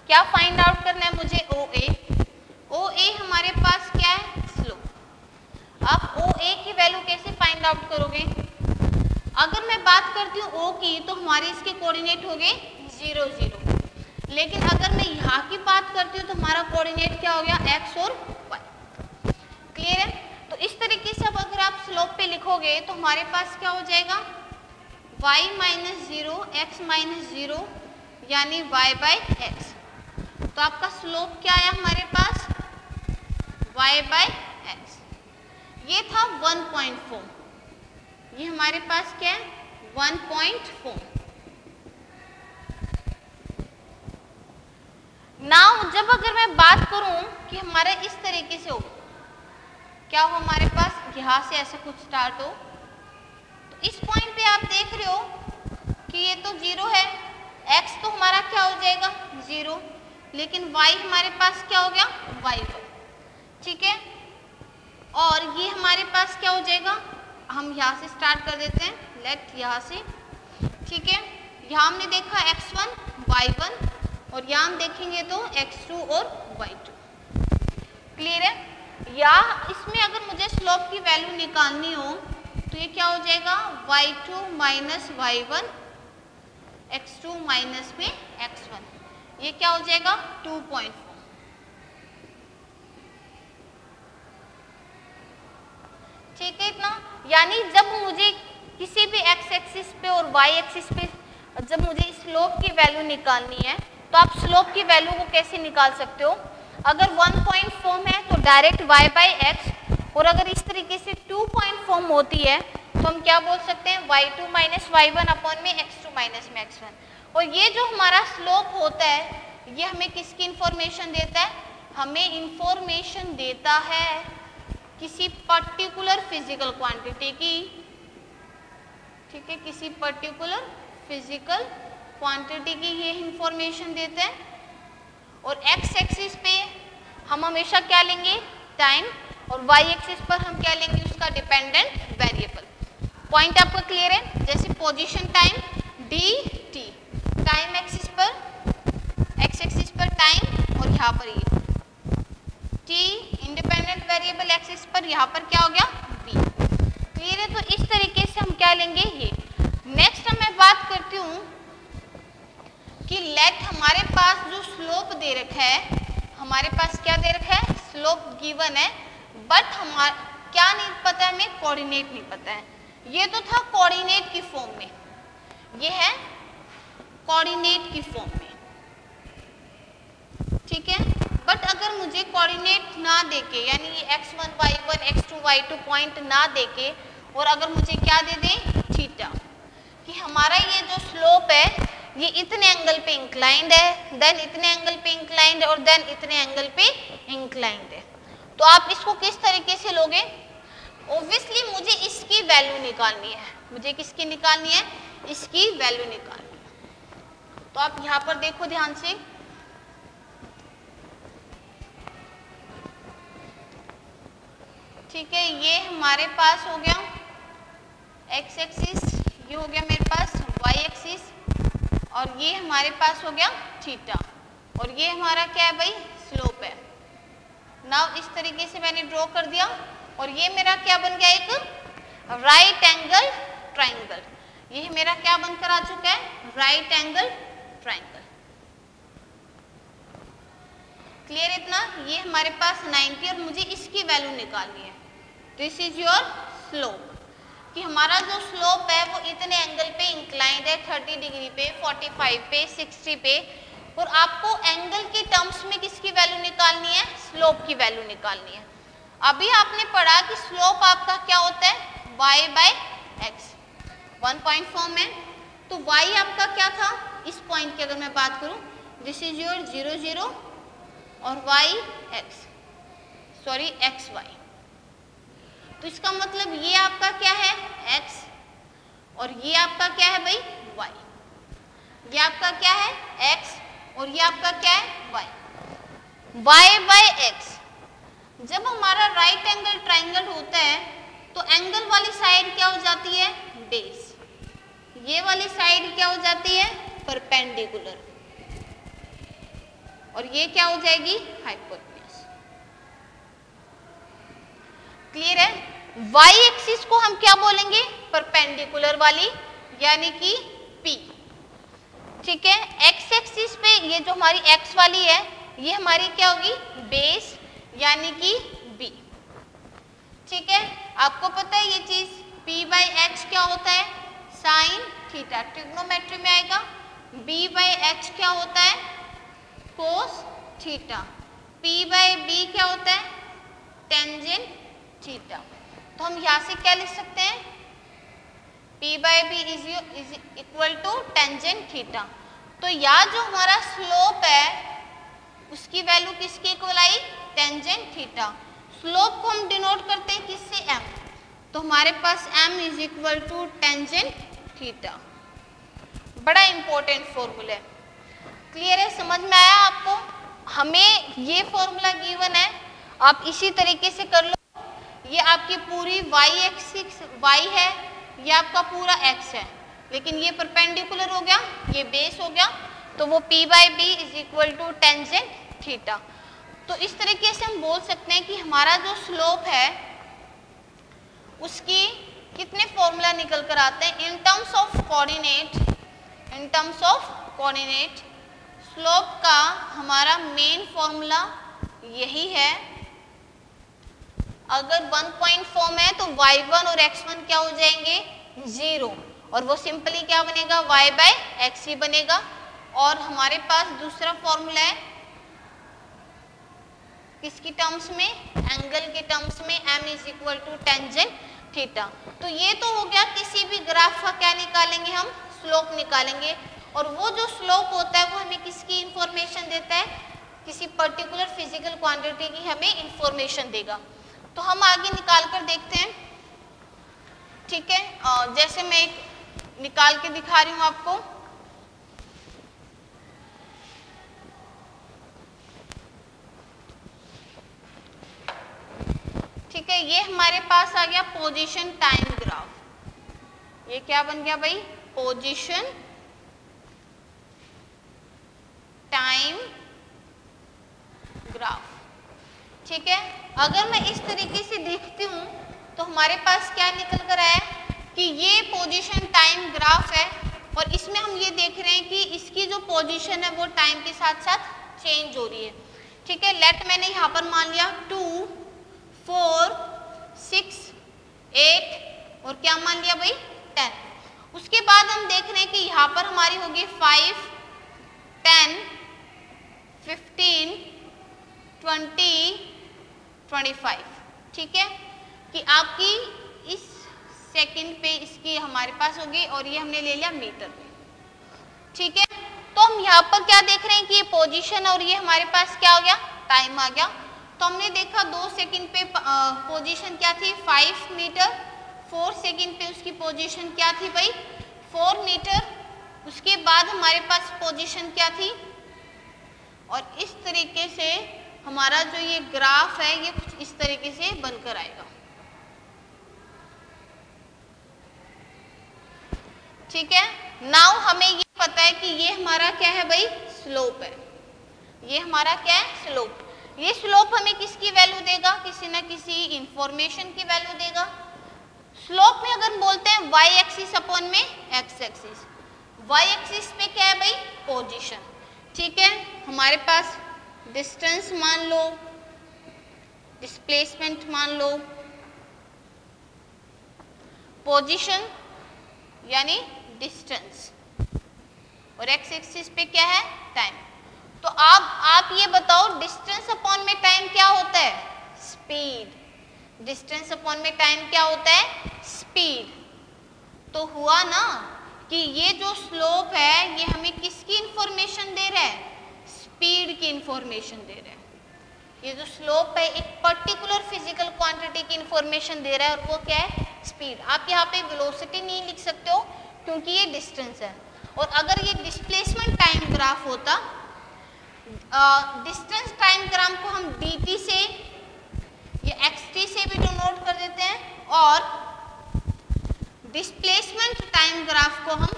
S1: क्या फाइंड आउट करना है मुझे, OA हमारे पास क्या है, स्लोप। आप OA की वैल्यू कैसे फाइंड आउट करोगे, अगर मैं बात करती हूँ O की तो हमारे इसके कोऑर्डिनेट हो गए 0 0। लेकिन अगर मैं यहाँ की बात करती हूँ तो हमारा कोऑर्डिनेट क्या हो गया, x और y। क्लियर है? तो इस तरीके से अब अगर आप स्लोप पे लिखोगे तो हमारे पास क्या हो जाएगा, y माइनस 0 x माइनस 0 यानी y बाई एक्स। तो आपका स्लोप क्या आया हमारे पास, y बाई एक्स। ये था 1.4, ये हमारे पास क्या है 1.4। नाउ जब अगर मैं बात करूं कि हमारा इस तरीके से हो, क्या हो हमारे पास यहाँ से ऐसा कुछ स्टार्ट हो, तो इस पॉइंट पे आप देख रहे हो कि ये तो 0 है, x तो हमारा क्या हो जाएगा 0, लेकिन y हमारे पास क्या हो गया y1, ठीक है। और ये हमारे पास क्या हो जाएगा, हम यहाँ से स्टार्ट कर देते हैं, लेट यहाँ से, ठीक है। यहाँ हमने देखा x1 y1 और यहाँ हम देखेंगे तो x2 और y2। क्लियर है? या इसमें अगर मुझे स्लोप की वैल्यू निकालनी हो तो ये क्या हो जाएगा y2 minus y1 x2 minus में x1, ये क्या हो जाएगा 2.4। ठीक है इतना, यानी जब मुझे किसी भी x एक्सिस पे और y एक्सिस पे जब मुझे स्लोप की वैल्यू निकालनी है तो आप स्लोप की वैल्यू को कैसे निकाल सकते हो, अगर 1.4 है तो डायरेक्ट y बाई एक्स, और अगर इस तरीके से 2.4 होती है तो हम क्या बोल सकते हैं y2 माइनस y1 अपॉन में x2 माइनस में x1। और ये जो हमारा स्लोप होता है ये हमें किसकी इंफॉर्मेशन देता है, हमें इंफॉर्मेशन देता है किसी पर्टिकुलर फिजिकल क्वांटिटी की, ठीक है, किसी पर्टिकुलर फिजिकल क्वांटिटी की ये इंफॉर्मेशन देते हैं। और x एक्सिस पे हम हमेशा क्या लेंगे टाइम, और y एक्सिस पर हम क्या लेंगे उसका डिपेंडेंट वेरिएबल। पॉइंट आपका क्लियर है? जैसे position time dt, time axis पर x एक्सिस पर टाइम और यहाँ पर ये t इंडिपेंडेंट वेरिएबल एक्सिस पर, यहाँ पर क्या हो गया v। क्लियर है? तो इस तरीके से हम क्या लेंगे ये। नेक्स्ट मैं बात करती हूँ कि लेट हमारे पास जो स्लोप दे रखा है, हमारे पास क्या दे रखा है स्लोप गिवन है, बट हमारा क्या नहीं पता है, हमें कोऑर्डिनेट नहीं पता है। ये तो था कोऑर्डिनेट की फॉर्म में, ये है कोऑर्डिनेट की फॉर्म में, ठीक है। बट अगर मुझे कोऑर्डिनेट ना देके, यानी ये x1 y1 x2 y2 point ना देके, और अगर मुझे क्या दे दे थीटा, कि हमारा ये जो स्लोप है ये इतने एंगल पे इंक्लाइंड है, देन इतने एंगल पे इंक्लाइंड है, और देन इतने एंगल पे इंक्लाइंड है, तो आप इसको किस तरीके से लोगे। ऑब्वियसली मुझे इसकी वैल्यू निकालनी है, मुझे किसकी निकालनी है, इसकी वैल्यू निकालनी है। तो आप यहाँ पर देखो ध्यान से, ठीक है, ये हमारे पास हो गया x एक्सिस, ये हो गया मेरे पास y एक्सिस, और ये हमारे पास हो गया थीटा, और ये हमारा क्या है भाई स्लोप है। नाउ इस तरीके से मैंने ड्रॉ कर दिया, और ये मेरा क्या बन गया एक राइट एंगल ट्राइंगल, ये मेरा क्या बनकर आ चुका है राइट एंगल ट्राइंगल। क्लियर इतना, ये हमारे पास 90 और मुझे इसकी वैल्यू निकालनी है। दिस इज योर स्लोप, कि हमारा जो स्लोप है वो इतने एंगल पे इंक्लाइंड है, 30 डिग्री पे, 45 पे, 60 पे, और आपको एंगल के टर्म्स में किसकी वैल्यू निकालनी है, स्लोप की वैल्यू निकालनी है। अभी आपने पढ़ा कि स्लोप आपका क्या होता है y बाई एक्स, 1.4 में, तो y आपका क्या था इस पॉइंट की अगर मैं बात करूं, दिस इज योर 0 0 और y x, sorry x y, तो इसका मतलब ये आपका क्या है x, और ये आपका क्या है भाई y, ये आपका क्या है x और ये आपका क्या है y। y बाई एक्स, जब हमारा राइट एंगल ट्राइंगल होता है तो एंगल वाली साइड क्या हो जाती है बेस, ये वाली साइड क्या हो जाती है परपेंडिकुलर, और ये क्या हो जाएगी हाइपोटेन्यूज। क्लियर है? y एक्सिस को हम क्या बोलेंगे परपेंडिकुलर वाली, यानी कि p, ठीक है। एक्स एक्सिस पे ये जो हमारी एक्स वाली है ये हमारी क्या होगी, बेस यानी कि बी। ठीक है, आपको पता है ये चीज p बाई एच क्या होता है, साइन थीटा, ट्रिग्नोमेट्री में आएगा। b बाई एच क्या होता है, cos theta. p by B क्या होता है, टेंजेंट थीटा। तो हम यहाँ से क्या लिख सकते हैं, p by B is equal to tangent theta. तो यहाँ जो हमारा स्लोप है उसकी वैल्यू किसके इक्वल आई, टेंजेंट थीटा। स्लोप को हम डिनोट करते हैं किससे, m। तो हमारे पास m is equal to tangent theta. बड़ा इंपॉर्टेंट फॉर्मूला है, क्लियर है, समझ में आया आपको। हमें ये फॉर्मूला गिवन है, आप इसी तरीके से कर लो। ये आपकी पूरी y एक्सिस y है, ये आपका पूरा x है, लेकिन ये परपेंडिकुलर हो गया, ये बेस हो गया, तो वो p by B is equal to tangent theta. तो इस तरीके से हम बोल सकते हैं कि हमारा जो स्लोप है उसकी कितने फॉर्मूला निकल कर आते हैं in terms of coordinate. In terms of coordinate slope का हमारा मेन फॉर्मूला यही है। अगर 1 पॉइंट फॉर्म है तो y1 और x1 क्या हो जाएंगे, 0, और वो सिंपली क्या बनेगा, y बाय एक्स ही बनेगा। और हमारे पास दूसरा फॉर्मूला है किसकी टर्म्स में, एंगल के टर्म्स में, m is equal to tangent theta. तो ये तो हो गया, किसी भी ग्राफ का क्या निकालेंगे हम, स्लोप निकालेंगे। और वो जो स्लोप होता है वो हमें किसकी इंफॉर्मेशन देता है, किसी पर्टिकुलर फिजिकल क्वांटिटी की हमें इंफॉर्मेशन देगा। तो हम आगे निकाल कर देखते हैं। ठीक है, जैसे मैं एक निकाल के दिखा रही हूँ आपको। ठीक है, ये हमारे पास आ गया पोजीशन टाइम ग्राफ। ये क्या बन गया भाई, पोजीशन टाइम ग्राफ। ठीक है, अगर मैं इस तरीके से देखती हूँ तो हमारे पास क्या निकल कर आया कि ये पोजीशन टाइम ग्राफ है, और इसमें हम ये देख रहे हैं कि इसकी जो पोजीशन है वो टाइम के साथ साथ चेंज हो रही है। ठीक है, लेट मैंने यहाँ पर मान लिया 2, 4, 6, 8 और क्या मान लिया भाई 10। उसके बाद हम देख रहे हैं कि यहाँ पर हमारी होगी 5, 10, 15, 20, 25। ठीक है, कि आपकी इस सेकंड पे इसकी हमारे पास होगी, और ये हमने ले लिया मीटर में। ठीक है, तो हम यहाँ पर क्या देख रहे हैं कि ये पोजीशन और ये हमारे पास क्या हो गया, टाइम आ गया। तो हमने देखा 2 सेकंड पे पोजीशन क्या थी, 5 मीटर। 4 सेकंड पे उसकी पोजीशन क्या थी भाई, 4 मीटर। उसके बाद हमारे पास पोजीशन क्या थी, और इस तरीके से हमारा जो ये ग्राफ है ये कुछ इस तरीके से बनकर आएगा। ठीक है, नाउ हमें ये पता है कि ये हमारा क्या है भाई, स्लोप है। ये हमारा क्या है, स्लोप। ये स्लोप हमें किसकी वैल्यू देगा, किसी ना किसी इंफॉर्मेशन की वैल्यू देगा। स्लोप में अगर बोलते हैं y एक्सिस अपॉन में x एक्सिस। y एक्सिस पे क्या है भाई, पोजीशन। ठीक है, हमारे पास डिस्टेंस मान लो, डिस्प्लेसमेंट मान लो, पोजीशन यानी डिस्टेंस, और x एक्सिस पे क्या है, टाइम। तो आप ये बताओ डिस्टेंस अपॉन में टाइम क्या होता है, स्पीड। डिस्टेंस अपॉन में टाइम क्या होता है, स्पीड। तो हुआ ना कि ये जो स्लोप है ये हमें किसकी इंफॉर्मेशन दे रहा है, स्पीड की इंफॉर्मेशन दे रहा है। ये जो स्लोप है एक पर्टिकुलर फिजिकल क्वांटिटी की इंफॉर्मेशन दे रहा है, और वो क्या है, स्पीड। आप यहाँ पे वेलोसिटी नहीं लिख सकते हो क्योंकि ये डिस्टेंस है। और अगर ये डिस्प्लेसमेंट टाइम ग्राफ होता, डिस्टेंस टाइम ग्राफ को हम dt से या xt से भी डिनोट कर देते हैं, और डिस्प्लेसमेंट टाइम ग्राफ को हम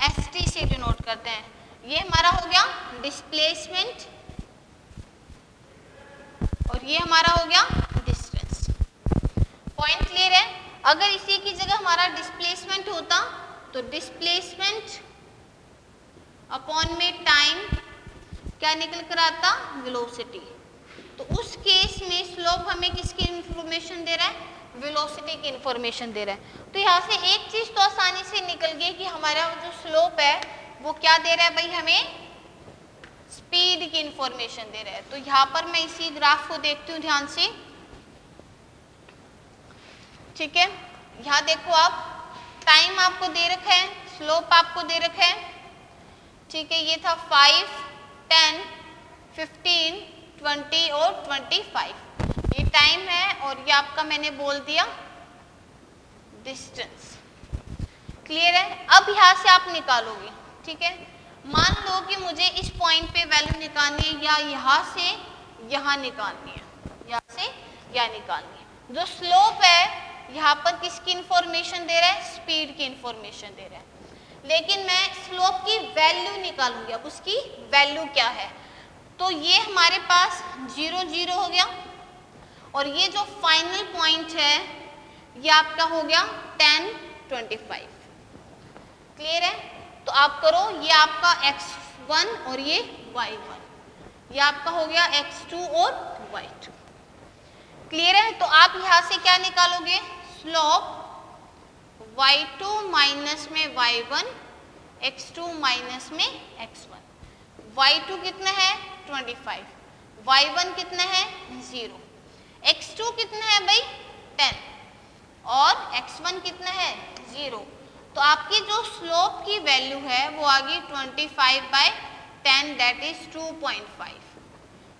S1: st से डिनोट करते हैं। ये हमारा हो गया डिस्प्लेसमेंट, और ये हमारा हो गया डिस्टेंस। पॉइंट क्लियर है। अगर इसी की जगह हमारा डिस्प्लेसमेंट होता तो डिस्प्लेसमेंट अपॉन में टाइम क्या निकल कर आता, वेलोसिटी। तो उस केस में स्लोप हमें किसकी इंफॉर्मेशन दे रहा है, वेलोसिटी की इंफॉर्मेशन दे रहा है। तो यहाँ से एक चीज तो आसानी से निकल गई कि हमारा जो स्लोप है वो क्या दे रहा है भाई, हमें स्पीड की इंफॉर्मेशन दे रहा है। तो यहाँ पर मैं इसी ग्राफ को देखती हूँ ध्यान से, ठीक है। यहाँ देखो आप, टाइम आपको दे रखा है, स्लोप आपको दे रखा है, ठीक है। ये था 5, 10, 15, 20 और 25, ये टाइम है और ये आपका मैंने बोल दिया डिस्टेंस। क्लियर है। अब यहाँ से आप निकालोगे, ठीक है। मान लो कि मुझे इस पॉइंट पे वैल्यू निकालनी है या यहाँ से यहाँ निकालनी है, यहाँ से यहाँ निकालनी है। जो स्लोप है यहाँ पर किसकी इंफॉर्मेशन दे रहा है, स्पीड की इंफॉर्मेशन दे रहा है। लेकिन मैं स्लोप की वैल्यू निकालूंगी, अब उसकी वैल्यू क्या है। तो ये हमारे पास 0, 0 हो गया और ये जो फाइनल पॉइंट है ये आपका हो गया 10, 25। क्लियर है। तो आप करो, ये आपका x1 और ये y1, ये आपका हो गया x2 और y2। क्लियर है। तो आप यहाँ से क्या निकालोगे, स्लोप y2 माइनस में y1, x2 माइनस में x1। y2 कितना है 25, y1 कितना है 0, x2 कितना है भाई 10 और x1 कितना है 0। तो आपकी जो स्लोप की वैल्यू है वो आ गई 25/10 दैट इज 2.5।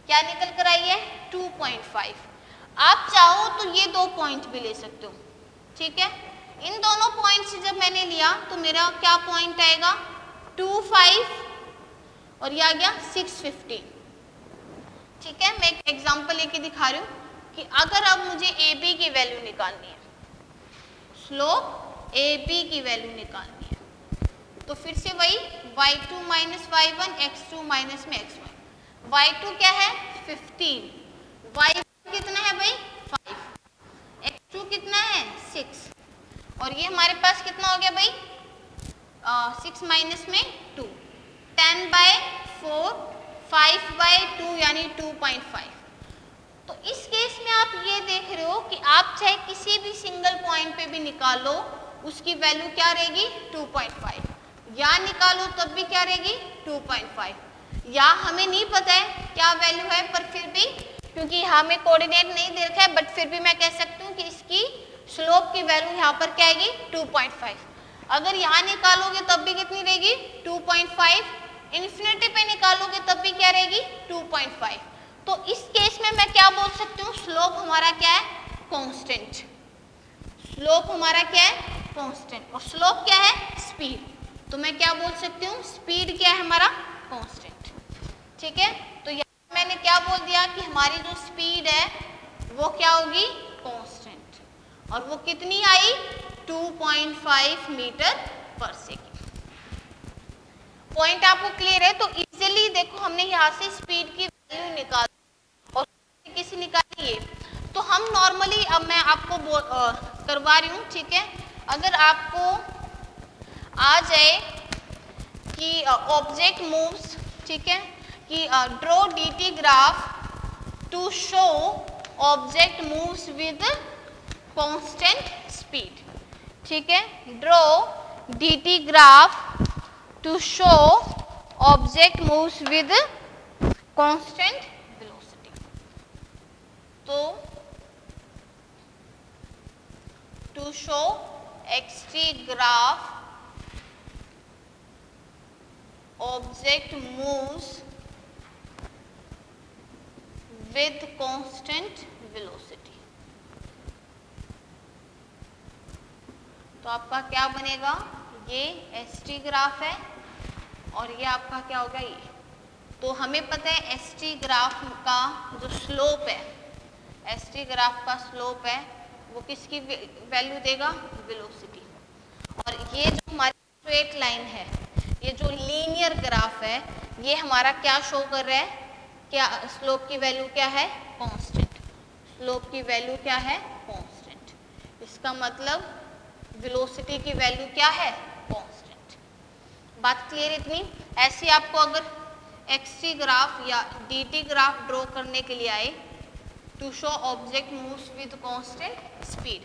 S1: क्या निकल कर आई है 2.5। आप चाहो तो ये दो पॉइंट भी ले सकते हो, ठीक है। इन दोनों पॉइंट से जब मैंने लिया तो मेरा क्या पॉइंट आएगा 25 और ये आ गया 615, ठीक है। मैं एक एग्जांपल लेके दिखा रही हूँ कि अगर अब मुझे ए बी की वैल्यू निकालनी है, स्लोप ए बी की वैल्यू निकालनी है, तो फिर से वही y2 minus y1, x2 minus में x1। y2 क्या है 15, y1 कितना है भाई 5, x2 कितना है 6 और ये हमारे पास कितना हो गया भाई 6 माइनस में 2, 10/4, 5/2 यानी 2.5। तो इस केस में आप ये देख रहे हो कि आप चाहे किसी भी सिंगल पॉइंट पे भी निकालो उसकी वैल्यू क्या रहेगी 2.5, या निकालो तब भी क्या रहेगी 2.5, या हमें नहीं पता है क्या वैल्यू है पर फिर भी क्योंकि हमें कोऑर्डिनेट नहीं दे रखा है, बट फिर भी मैं कह सकती हूँ कि इसकी स्लोप की वैल्यू यहाँ पर क्या आएगी 2.5। अगर यहाँ निकालोगे तब भी कितनी रहेगी 2.5, इन्फिनिटी पे निकालोगे तब भी क्या रहेगी 2.5। तो इस केस में मैं क्या बोल सकती हूँ, स्लोप हमारा क्या है कांस्टेंट, स्लोप हमारा क्या है कांस्टेंट और स्लोप क्या है स्पीड। तो मैं क्या बोल सकती हूँ स्पीड क्या है हमारा कांस्टेंट, ठीक है। तो यहाँ मैंने क्या बोल दिया कि हमारी जो स्पीड है वो क्या होगी कांस्टेंट और वो कितनी आई 2.5 मीटर पर सेकेंड। पॉइंट आपको क्लियर है। तो इजीली देखो हमने यहाँ से स्पीड की वैल्यू निकाली और किसी निकाली है। तो हम नॉर्मली अब मैं आपको करवा रही हूँ, ठीक है। अगर आपको आ जाए कि ऑब्जेक्ट मूव्स, ठीक है, कि draw dt graph to show object moves with constant speed, ठीक है। Draw dt graph to show object moves with constant velocity. तो to show xt graph object moves with constant velocity। तो आपका क्या बनेगा, ये st ग्राफ है और ये आपका क्या होगा ये। तो हमें पता है st ग्राफ का जो स्लोप है, st ग्राफ का स्लोप है वो किसकी वैल्यू देगा वेलोसिटी। और ये जो हमारी स्ट्रेट लाइन है, ये जो लीनियर ग्राफ है, ये हमारा क्या शो कर रहा है, क्या स्लोप की वैल्यू क्या है कांस्टेंट, स्लोप की वैल्यू क्या है कांस्टेंट। इसका मतलब वेलोसिटी की वैल्यू क्या है कांस्टेंट। बात क्लियर इतनी? ऐसे आपको अगर xt ग्राफ या dt ग्राफ ड्रॉ करने के लिए आए, to show object moves with constant speed,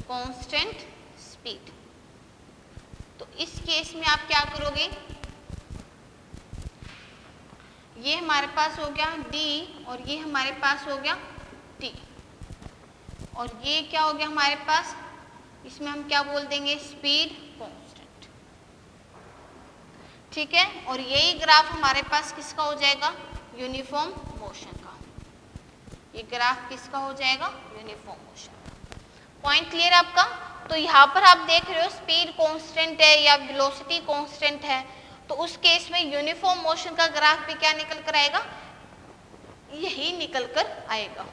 S1: constant speed, तो इस केस में आप क्या करोगे, ये हमारे पास हो गया d और ये हमारे पास हो गया t, और ये क्या हो गया हमारे पास, इसमें हम क्या बोल देंगे, स्पीड कांस्टेंट, ठीक है। और यही ग्राफ हमारे पास किसका हो जाएगा, यूनिफॉर्म मोशन का, ये ग्राफ किसका हो जाएगा, यूनिफॉर्म मोशन का। पॉइंट क्लियर आपका? तो यहाँ पर आप देख रहे हो स्पीड कांस्टेंट है या वेलोसिटी कांस्टेंट है, तो उस केस में यूनिफॉर्म मोशन का ग्राफ भी क्या निकल कर आएगा, यही निकल कर आएगा।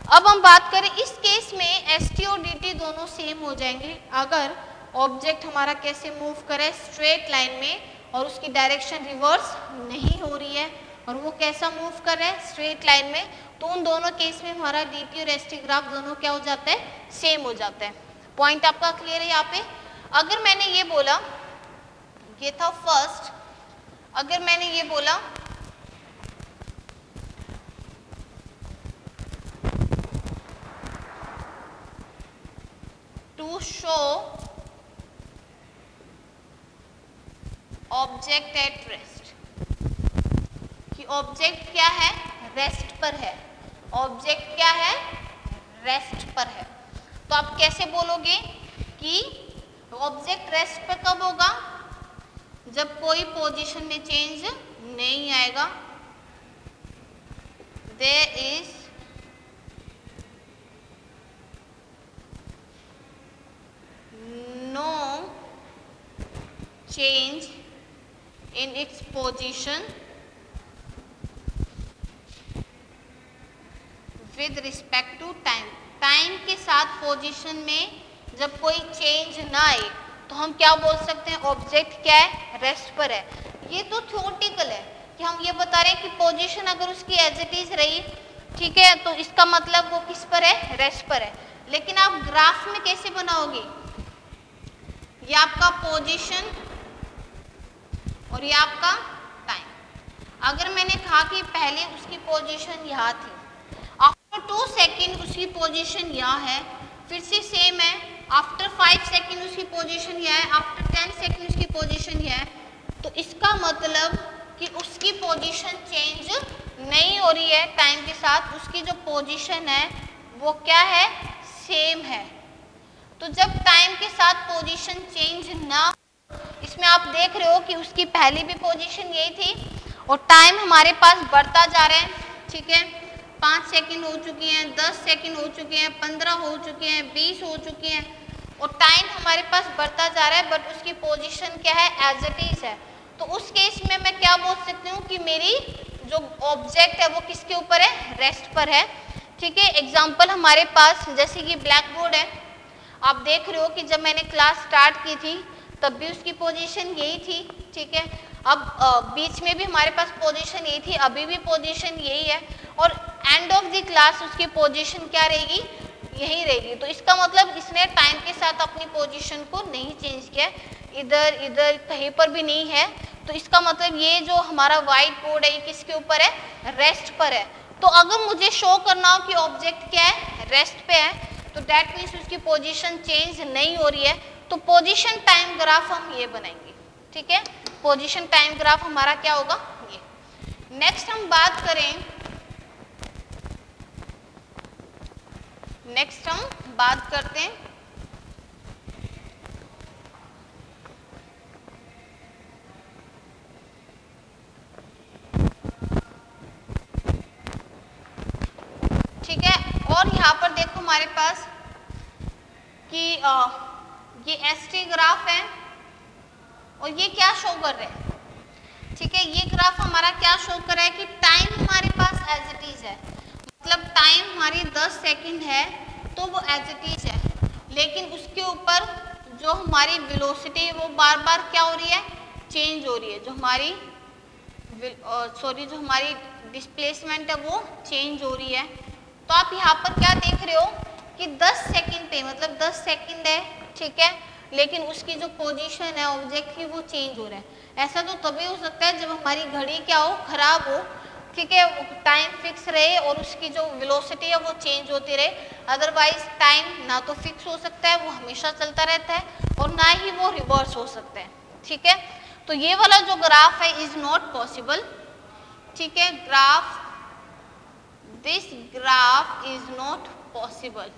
S1: अब हम बात करें इस केस में st और dt दोनों सेम हो जाएंगे अगर ऑब्जेक्ट हमारा कैसे मूव करे, स्ट्रेट लाइन में, और उसकी डायरेक्शन रिवर्स नहीं हो रही है, और वो कैसा मूव कर रहा है, स्ट्रेट लाइन में, तो उन दोनों केस में हमारा dt और st ग्राफ दोनों क्या हो जाता है, सेम हो जाता है। पॉइंट आपका क्लियर है यहाँ पे? अगर मैंने ये बोला, ये था फर्स्ट, अगर मैंने ये बोला to show object at rest, कि ऑब्जेक्ट क्या है, रेस्ट पर है, ऑब्जेक्ट क्या है, रेस्ट पर है, तो आप कैसे बोलोगे कि ऑब्जेक्ट रेस्ट पर कब होगा, जब कोई पोजीशन में चेंज नहीं आएगा, there is no change in its position with respect to time, time के साथ पोजीशन में जब कोई चेंज ना आए तो हम क्या बोल सकते हैं, ऑब्जेक्ट क्या है, रेस्ट पर है। ये तो थ्योरेटिकल है कि हम ये बता रहे हैं कि पोजीशन अगर उसकी एज इट इज रही, ठीक है, तो इसका मतलब वो किस पर है, रेस्ट पर है। लेकिन आप ग्राफ में कैसे बनाओगे, ये आपका पोजीशन और ये आपका टाइम। अगर मैंने कहा कि पहले उसकी पोजीशन यहाँ थी, आफ्टर 2 सेकेंड उसकी पोजीशन यहाँ है, फिर से सेम है, आफ्टर 5 सेकेंड उसकी पोजीशन यह है, आफ्टर 10 सेकेंड उसकी पोजीशन यह है, तो इसका मतलब कि उसकी पोजीशन चेंज नहीं हो रही है टाइम के साथ, उसकी जो पोजीशन है वो क्या है, सेम है। तो जब टाइम के साथ पोजीशन चेंज ना, इसमें आप देख रहे हो कि उसकी पहले भी पोजीशन यही थी और टाइम हमारे पास बढ़ता जा रहा है, ठीक है, 5 सेकेंड हो चुकी हैं, 10 सेकेंड हो चुके हैं, 15 हो चुके हैं, 20 हो चुके हैं, और टाइम हमारे पास बढ़ता जा रहा है, बट उसकी पोजीशन क्या है, एज इट इज है। तो उस केस में मैं क्या बोल सकती हूँ कि मेरी जो ऑब्जेक्ट है वो किसके ऊपर है, रेस्ट पर है, ठीक है। एग्जाम्पल हमारे पास जैसे कि ब्लैक बोर्ड है, आप देख रहे हो कि जब मैंने क्लास स्टार्ट की थी तब भी उसकी पोजीशन यही थी, ठीक है। अब बीच में भी हमारे पास पोजीशन यही थी, अभी भी पोजीशन यही है, और एंड ऑफ द क्लास उसकी पोजीशन क्या रहेगी, यही रहेगी। तो इसका मतलब इसने टाइम के साथ अपनी पोजीशन को नहीं चेंज किया, इधर इधर कहीं पर भी नहीं है। तो इसका मतलब ये जो हमारा व्हाइट बोर्ड है ये किसके ऊपर है, रेस्ट पर है। तो अगर मुझे शो करना हो कि ऑब्जेक्ट क्या है, रेस्ट पे है, तो दैट मीन्स उसकी पोजीशन चेंज नहीं हो रही है, तो पोजीशन टाइम ग्राफ हम ये बनाएंगे, ठीक है। पोजीशन टाइम ग्राफ हमारा क्या होगा, ये। नेक्स्ट हम बात करें, नेक्स्ट हम बात करते हैं ठीक है। और यहाँ पर देखो हमारे पास कि ये एसटी ग्राफ है और ये क्या शो कर रहे हैं, ठीक है। ये ग्राफ हमारा क्या शो कर रहा है कि टाइम हमारे पास एज इट इज है, मतलब टाइम हमारी 10 सेकंड है तो वो एज इट इज है, लेकिन उसके ऊपर जो हमारी वेलोसिटी है वो बार बार क्या हो रही है, चेंज हो रही है। जो हमारी जो हमारी डिस्प्लेसमेंट है वो चेंज हो रही है। तो आप यहाँ पर क्या देख रहे हो कि 10 सेकंड पे, मतलब 10 सेकंड है, ठीक है, लेकिन उसकी जो पोजीशन है ऑब्जेक्ट की वो चेंज हो रहा है। ऐसा तो तभी हो सकता है जब हमारी घड़ी क्या हो, खराब हो, ठीक है, टाइम फिक्स रहे और उसकी जो वेलोसिटी है वो चेंज होती रहे। अदरवाइज टाइम ना तो फिक्स हो सकता है, वो हमेशा चलता रहता है, और ना ही वो रिवर्स हो सकता है। ठीक है, तो ये वाला जो ग्राफ है इज नॉट पॉसिबल। ठीक है, graph, this graph is not possible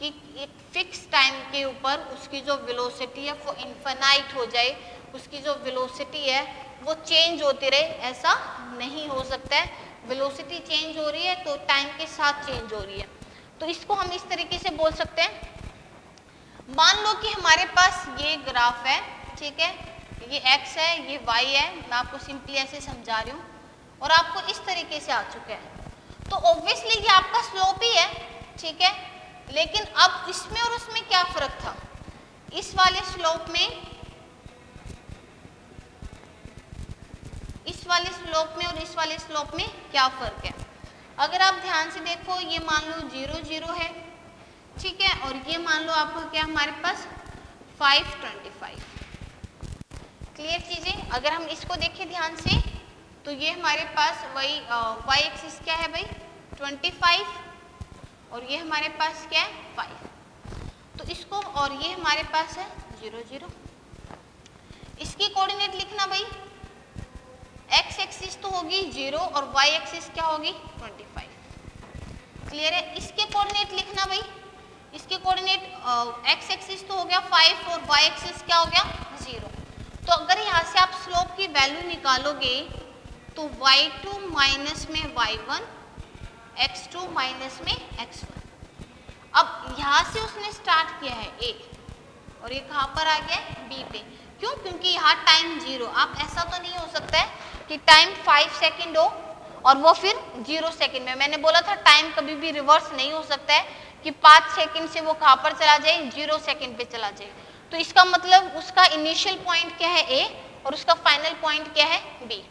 S1: कि एक फिक्स टाइम के ऊपर उसकी जो वेलोसिटी है वो इनफाइनाइट हो जाए, उसकी जो वेलोसिटी है वो चेंज होती रहे, ऐसा नहीं हो सकता है। वेलोसिटी चेंज हो रही है तो टाइम के साथ चेंज हो रही है। तो इसको हम इस तरीके से बोल सकते हैं, मान लो कि हमारे पास ये ग्राफ है, ठीक है, ये x है, ये y है, मैं आपको सिंपली ऐसे समझा रही हूँ, और आपको इस तरीके से आ चुका है, तो ऑब्वियसली ये आपका स्लोप ही है। ठीक है, लेकिन अब इसमें और उसमें क्या फर्क था, इस वाले स्लोप में, इस वाले स्लोप में और इस वाले स्लोप में क्या फर्क है। अगर आप ध्यान से देखो, ये मान लो 0 0 है, ठीक है, और ये मान लो आपको क्या हमारे पास 525। क्लियर चीजें, अगर हम इसको देखें ध्यान से तो ये हमारे पास वही y एक्सिस क्या है भाई 25, और ये हमारे पास क्या है 5, तो इसको, और ये हमारे पास है 0 0। इसकी कोऑर्डिनेट लिखना भाई, x एक्सिस तो होगी 0 और y एक्सिस क्या होगी 25। क्लियर है, इसके कोऑर्डिनेट लिखना भाई, इसके कोऑर्डिनेट x एक्सिस तो हो गया 5 और y एक्सिस क्या हो गया 0। तो अगर यहाँ से आप स्लोप की वैल्यू निकालोगे तो y2 माइनस में y1, x2 माइनस में x1। अब यहाँ से उसने स्टार्ट किया है a, और ये कहाँ पर आ गया है b पे, क्यों, क्योंकि यहाँ टाइम 0। आप ऐसा तो नहीं हो सकता है कि टाइम 5 सेकंड हो और वो फिर 0 सेकंड में, मैंने बोला था टाइम कभी भी रिवर्स नहीं हो सकता है कि 5 सेकंड से वो कहाँ पर चला जाए 0 सेकंड पे चला जाए। तो इसका मतलब उसका इनिशियल पॉइंट क्या है a और उसका फाइनल पॉइंट क्या है b।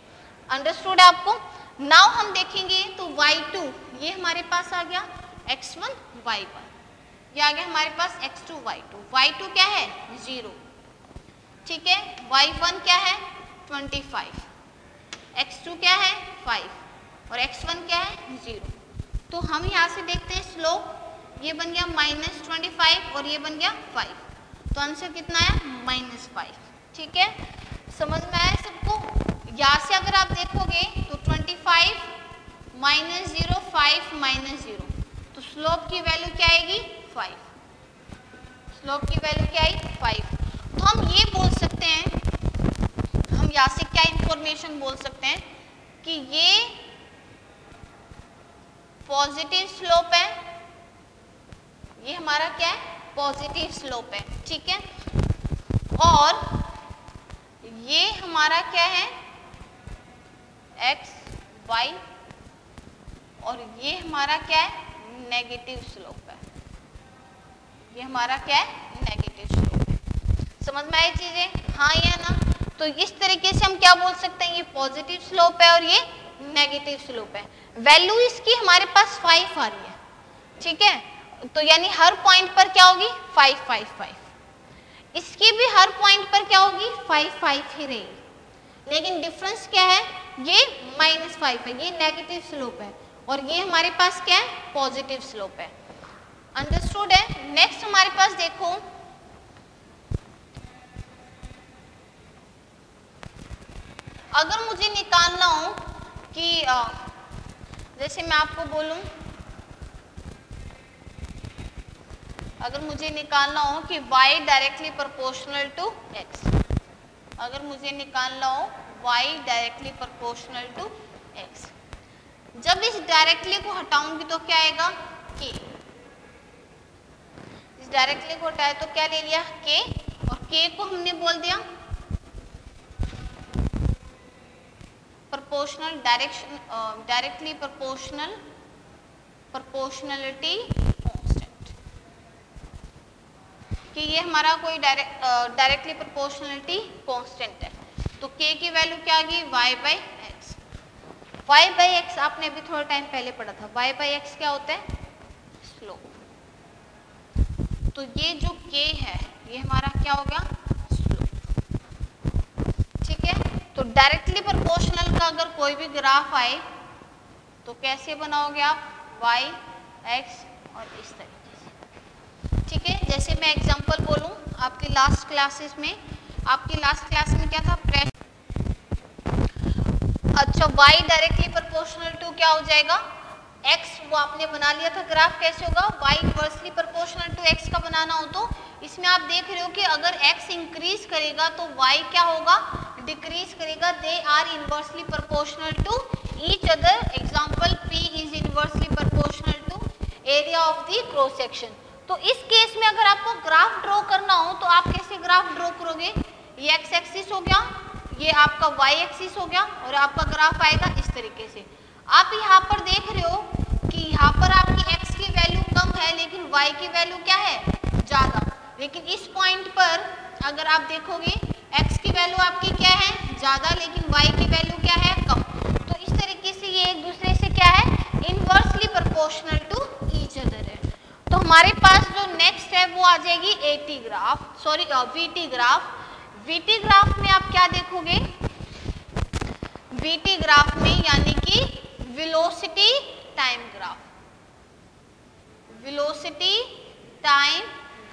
S1: अंडरस्टूड है आपको। नाउ हम देखेंगे तो y2 ये हमारे पास आ गया, x1 y1 ये आ गया हमारे पास x2 y2। y2 क्या है 0, ठीक है, y1 क्या है 25, x2 क्या है 5 और x1 क्या है 0। तो हम यहाँ से देखते हैं स्लोप, ये बन गया -25 और ये बन गया 5, तो आंसर कितना है -5। ठीक है, समझ में आया सबको। यहाँ से अगर आप देखोगे तो 25 -0 5 -0, तो स्लोप की वैल्यू क्या आएगी 5, स्लोप की वैल्यू क्या आई 5। तो हम ये बोल सकते हैं, हम यहाँ से क्या इंफॉर्मेशन बोल सकते हैं कि ये पॉजिटिव स्लोप है, ये हमारा क्या है पॉजिटिव स्लोप है, ठीक है, और ये हमारा क्या है x y, और ये हमारा क्या है नेगेटिव स्लोप है, ये हमारा क्या है नेगेटिव स्लोप है। समझ में आई चीजें, हाँ या ना। तो इस तरीके से हम क्या बोल सकते हैं, ये पॉजिटिव स्लोप है और ये नेगेटिव स्लोप है। वैल्यू इसकी हमारे पास 5 आ रही है, ठीक है, तो यानी हर पॉइंट पर क्या होगी 5 5 5, इसकी भी हर पॉइंट पर क्या होगी 5 5 ही रहेगी, लेकिन डिफरेंस क्या है, ये -5 है, ये नेगेटिव स्लोप है, और ये हमारे पास क्या है पॉजिटिव स्लोप है। अंडरस्टूड है। नेक्स्ट हमारे पास देखो, अगर मुझे निकालना हो कि जैसे मैं आपको बोलूं, अगर मुझे निकालना हो कि y directly proportional to x, अगर मुझे निकालना हो y directly proportional to x, जब इस डायरेक्टली को हटाऊंगी तो क्या आएगा k, इस डायरेक्टली को हटाया तो क्या ले लिया k, और k को हमने बोल दिया proportional direction, directly proportional, proportionality constant, कि ये हमारा कोई डायरेक्टली प्रोपोर्शनलिटी कांस्टेंट है। तो k की वैल्यू क्या आ गई y/x, y/x आपने अभी थोड़ा टाइम पहले पढ़ा था, y/x क्या होता है स्लोप। तो तो ये जो k है ये हमारा क्या हो गया, स्लोप। ठीक है, तो डायरेक्टली प्रोपोर्शनल का अगर कोई भी ग्राफ आए तो कैसे बनाओगे आप, y x और इस तरीके से। ठीक है, जैसे मैं एग्जांपल बोलूं आपकी लास्ट क्लासेस में, आपकी लास्ट क्लास में क्या था, प्रेशर। अच्छा, y डायरेक्टली प्रोपोर्शनल टू क्या हो जाएगा, x, वो आपने बना लिया था ग्राफ, कैसे होगा, y inversely proportional to x का बनाना हो तो इसमें आप देख रहे हो कि अगर x इंक्रीज करेगा तो y क्या होगा, डिक्रीज करेगा। They are inversely proportional to each other. Example p is inversely proportional to area of the cross section. तो इस केस में अगर आपको ग्राफ ड्रॉ करना हो तो आप कैसे ग्राफ ड्रॉ करोगे, ये x एक्सिस हो गया, ये आपका y एक्सिस हो गया और आपका ग्राफ आएगा इस तरीके से। आप यहाँ पर देख रहे हो कि यहाँ पर आपकी x की वैल्यू कम है लेकिन y की वैल्यू क्या है, ज़्यादा। लेकिन इस पॉइंट पर अगर आप देखोगे x की वैल्यू आपकी क्या है, ज़्यादा, लेकिन y की वैल्यू क्या है, कम। तो इस तरीके से ये एक दूसरे से क्या है, inversely proportional to each other है। तो हमारे पास जो नेक्स्ट है वो आ जाएगी AT graph, sorry VT graph. VT graph में आप क्या देखोगे, VT ग्राफ में यानी कि velocity time graph, velocity time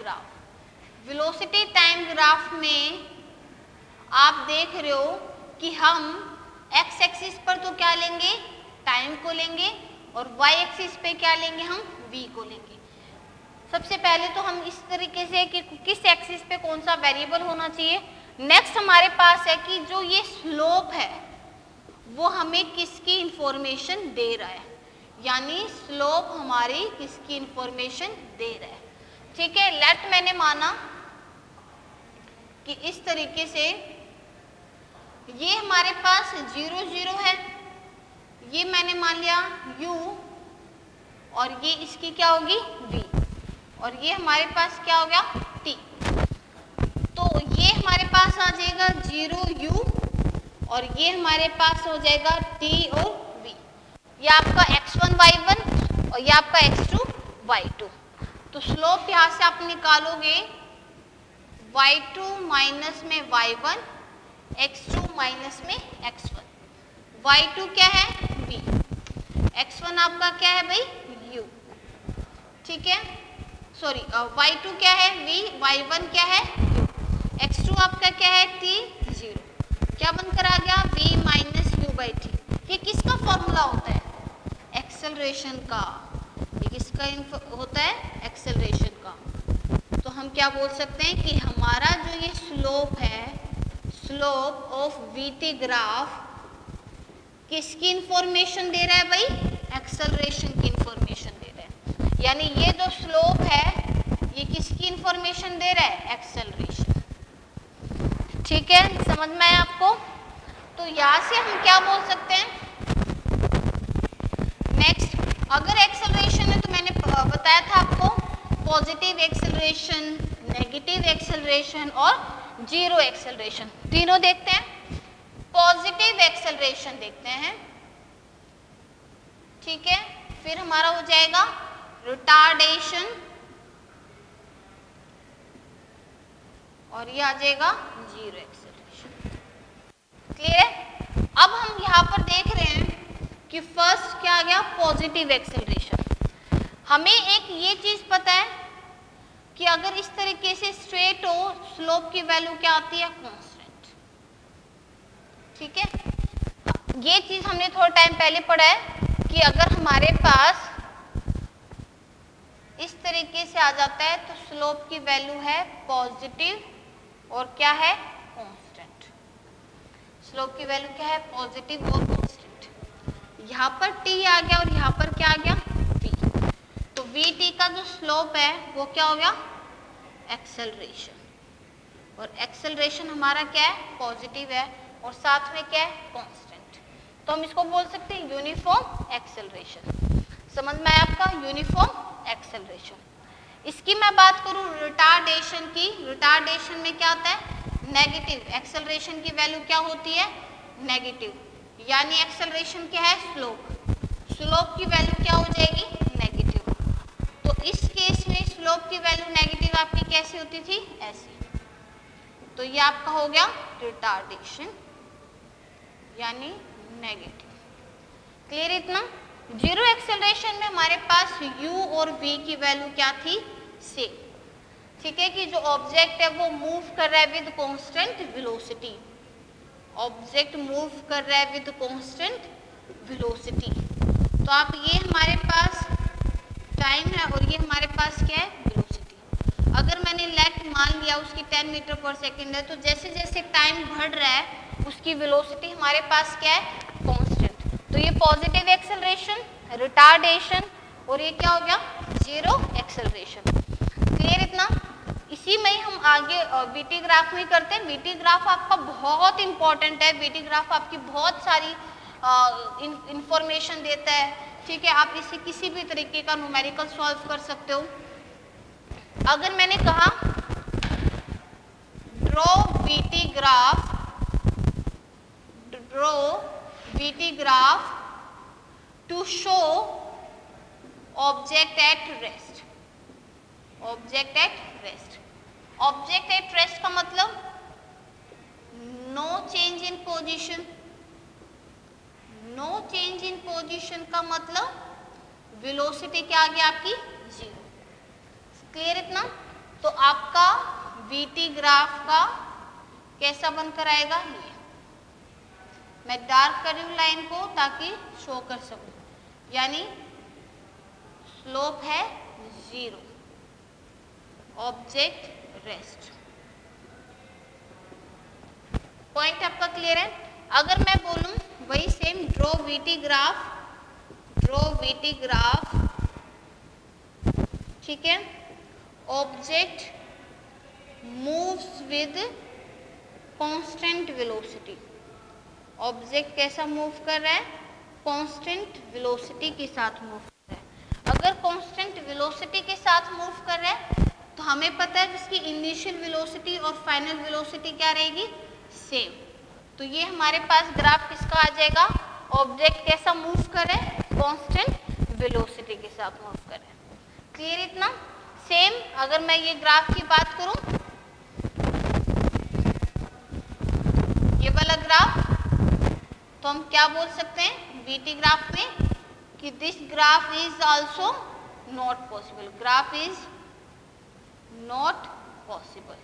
S1: graph. Velocity time graph में आप देख रहे हो कि हम x एक्सिस पर तो क्या लेंगे, टाइम को लेंगे, और y एक्सिस पे क्या लेंगे, हम v को लेंगे। सबसे पहले तो हम इस तरीके से कि किस एक्सिस पे कौन सा वेरिएबल होना चाहिए। नेक्स्ट हमारे पास है कि जो ये स्लोप है वो हमें किसकी इंफॉर्मेशन दे रहा है, यानी स्लोप हमारी किसकी इंफॉर्मेशन दे रहा है। ठीक है, लेट मैंने माना कि इस तरीके से ये हमारे पास 0 0 है, ये मैंने मान लिया u, और ये इसकी क्या होगी v, और ये हमारे पास क्या हो गया t। तो ये हमारे पास आ जाएगा 0 u और ये हमारे पास हो जाएगा t और v। ये आपका x1 y1 और ये आपका x2 y2। तो स्लोप यहाँ से आप निकालोगे y2 माइनस में y1, x2 माइनस में x1। y2 क्या है v, x1 आपका क्या है भाई u। ठीक है, सॉरी y2 क्या है v, y1 क्या है u, x2 आपका क्या है t 0। क्या बनकर आ गया v minus you by T. ये किसका फॉर्मूला होता है, एक्सेलरेशन का। ये किसका होता है, एक्सेलरेशन का। तो हम क्या बोल सकते हैं कि हमारा जो ये स्लोप है, स्लोप ऑफ VT ग्राफ किसकी इंफॉर्मेशन दे रहा है भाई, एक्सेलरेशन की इंफॉर्मेशन दे रहा है। यानी ये जो स्लोप है ये किसकी इंफॉर्मेशन दे रहा है, एक्सेलरेशन। ठीक है, समझ में आया आपको। तो यहाँ से हम क्या बोल सकते हैं, नेक्स्ट अगर एक्सेलरेशन है तो मैंने बताया था आपको पॉजिटिव एक्सेलरेशन, नेगेटिव एक्सेलरेशन और जीरो एक्सेलरेशन। तीनों देखते हैं। पॉजिटिव एक्सेलरेशन देखते हैं, ठीक है, फिर हमारा हो जाएगा रिटार्डेशन और ये आ जाएगा जीरो एक्सेलरेशन। क्लियर है। अब हम यहाँ पर देख रहे हैं कि फर्स्ट क्या आ गया, पॉजिटिव एक्सेलरेशन। हमें एक ये चीज पता है कि अगर इस तरीके से स्ट्रेट हो, स्लोप की वैल्यू क्या आती है, कांस्टेंट। ठीक है, ये चीज हमने थोड़ा टाइम पहले पढ़ा है कि अगर हमारे पास इस तरीके से आ जाता है तो स्लोप की वैल्यू है पॉजिटिव और क्या है, कांस्टेंट। स्लोप की वैल्यू क्या है, पॉजिटिव और कांस्टेंट। यहाँ पर t आ गया और यहाँ पर क्या आ गया, v। तो vt का जो स्लोप है वो क्या हो गया, एक्सेलरेशन। और एक्सेलरेशन हमारा क्या है, पॉजिटिव है और साथ में क्या है, कांस्टेंट। तो हम इसको बोल सकते हैं यूनिफॉर्म एक्सेलरेशन। समझ में आया आपका, यूनिफॉर्म एक्सेलरेशन। इसकी मैं बात करूं रिटार्डेशन की, रिटार्डेशन में क्या आता है, नेगेटिव। एक्सेलरेशन की वैल्यू क्या होती है, नेगेटिव, यानी एक्सेलरेशन क्या है, स्लोप। स्लोप की वैल्यू क्या हो जाएगी, नेगेटिव। तो इस केस में स्लोप की वैल्यू नेगेटिव आपकी कैसी होती थी, ऐसी। तो ये आपका हो गया रिटार्डेशन यानी नेगेटिव। क्लियर इतना? जीरो एक्सेलरेशन में हमारे पास u और v की वैल्यू क्या थी, सेम। ठीक है, कि जो ऑब्जेक्ट है वो मूव कर रहा है with constant velocity, object move कर रहा है विद कांस्टेंट वेलोसिटी। तो आप ये हमारे पास टाइम है और ये हमारे पास क्या है, वेलोसिटी। अगर मैंने लेट मान लिया उसकी 10 मीटर पर सेकेंड है, तो जैसे जैसे टाइम बढ़ रहा है उसकी वेलोसिटी हमारे पास क्या है, कांस्टेंट। तो ये पॉजिटिव एक्सेलरेशन, रिटार्डेशन, और ये क्या हो गया, जीरो एक्सेलरेशन। क्लियर इतना? इसी में ही हम आगे वीटी ग्राफ में करते हैं। वीटी ग्राफ आपका बहुत इंपॉर्टेंट है। वीटी ग्राफ आपकी बहुत सारी इंफॉर्मेशन देता है। ठीक है, आप इसे किसी भी तरीके का न्यूमेरिकल सॉल्व कर सकते हो। अगर मैंने कहा draw VT graph, draw VT graph to show object at rest, object at rest. Object at rest का मतलब no change in position, no change in position का मतलब वेलोसिटी क्या आ गया आपकी, जीरो। क्लियर इतना? तो आपका वीटी ग्राफ का कैसा बनकर आएगा, ये मैं डार्क कर रही हूं लाइन को ताकि शो कर सकूं, यानी स्लोप है जीरो, ऑब्जेक्ट रेस्ट। पॉइंट आपका क्लियर है? अगर मैं बोलूं वही same draw VT graph, draw VT graph, ठीक है, object moves with constant velocity, object कैसा मूव कर रहा है, कांस्टेंट वेलोसिटी के साथ मूव कर रहा है। अगर कांस्टेंट वेलोसिटी के साथ मूव कर रहा है तो हमें पता है जिसकी इनिशियल वेलोसिटी और फाइनल वेलोसिटी क्या रहेगी, सेम। तो ये हमारे पास ग्राफ किसका आ जाएगा, ऑब्जेक्ट कैसा मूव कर रहा है, कांस्टेंट वेलोसिटी के साथ मूव कर रहा है। क्लियर इतना? सेम अगर मैं ये ग्राफ की बात करूं, ये वाला ग्राफ, तो हम क्या बोल सकते हैं वीटी ग्राफ में कि this graph is also not possible, graph is not possible,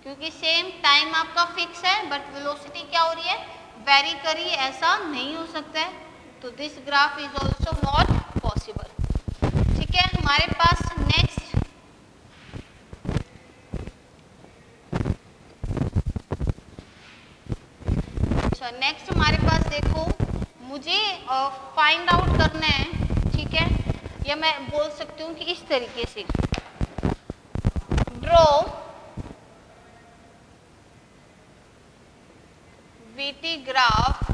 S1: क्योंकि सेम टाइम आपका फिक्स है बट वेलोसिटी क्या हो रही है, वेरी कर रही है, ऐसा नहीं हो सकता है। तो this graph is also not possible. ठीक है, हमारे पास नेक्स्ट नेक्स्ट हमारे पास देखो, मुझे फाइंड आउट करना है, ठीक है, या मैं बोल सकती हूँ कि इस तरीके से ड्रॉ वीटी ग्राफ,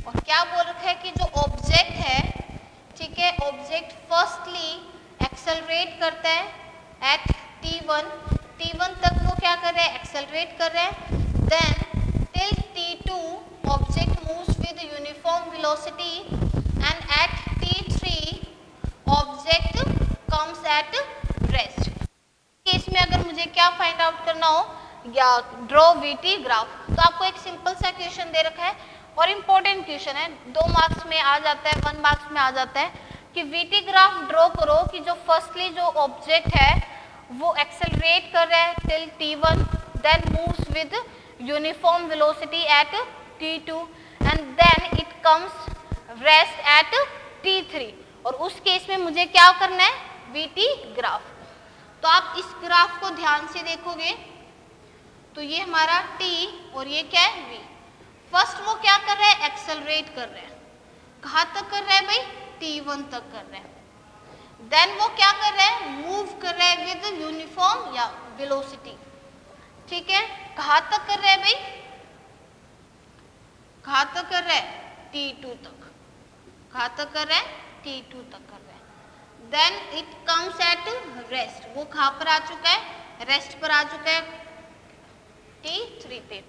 S1: और क्या बोल रखा है कि जो ऑब्जेक्ट है, ठीक है, ऑब्जेक्ट फर्स्टली एक्सेलरेट करता है एट t1, t1 तक वो क्या कर रहा है, एक्सेलरेट कर रहा है, then till t2 object moves with uniform velocity and at t3 object comes at rest। Case में अगर मुझे क्या फाइंड आउट करना हो या ड्रॉ वीटी ग्राफ, तो आपको एक सिंपल सा क्वेश्चन दे रखा है और इम्पोर्टेंट क्वेश्चन है, 2 मार्क्स में आ जाता है, 1 मार्क्स में आ जाता है कि वीटी ग्राफ ड्रॉ करो कि जो फर्स्टली जो ऑब्जेक्ट है वो एक्सेलरेट कर रहा है till t1, then moves with uniform velocity at t2 and then it comes rest at t3, और उस केस में मुझे क्या करना है, वीटी ग्राफ। तो आप इस ग्राफ को ध्यान से देखोगे तो ये हमारा t और ये क्या है, v। फर्स्ट वो क्या कर रहा है, एक्सेलरेट कर रहा है, कहाँ तक कर रहा है भाई, t1 तक कर रहा है, देन वो क्या कर रहा है, मूव कर रहा है विद यूनिफॉर्म या वेलोसिटी, ठीक है, कहाँ तक कर रहा है भाई, कहाँ तक कर रहा है, t2 तक, कहाँ तक कर रहा है, t2 तक कर रहा है, then it comes at rest, वो कहाँ पर आ चुका है, रेस्ट पर आ चुका है t3 पे।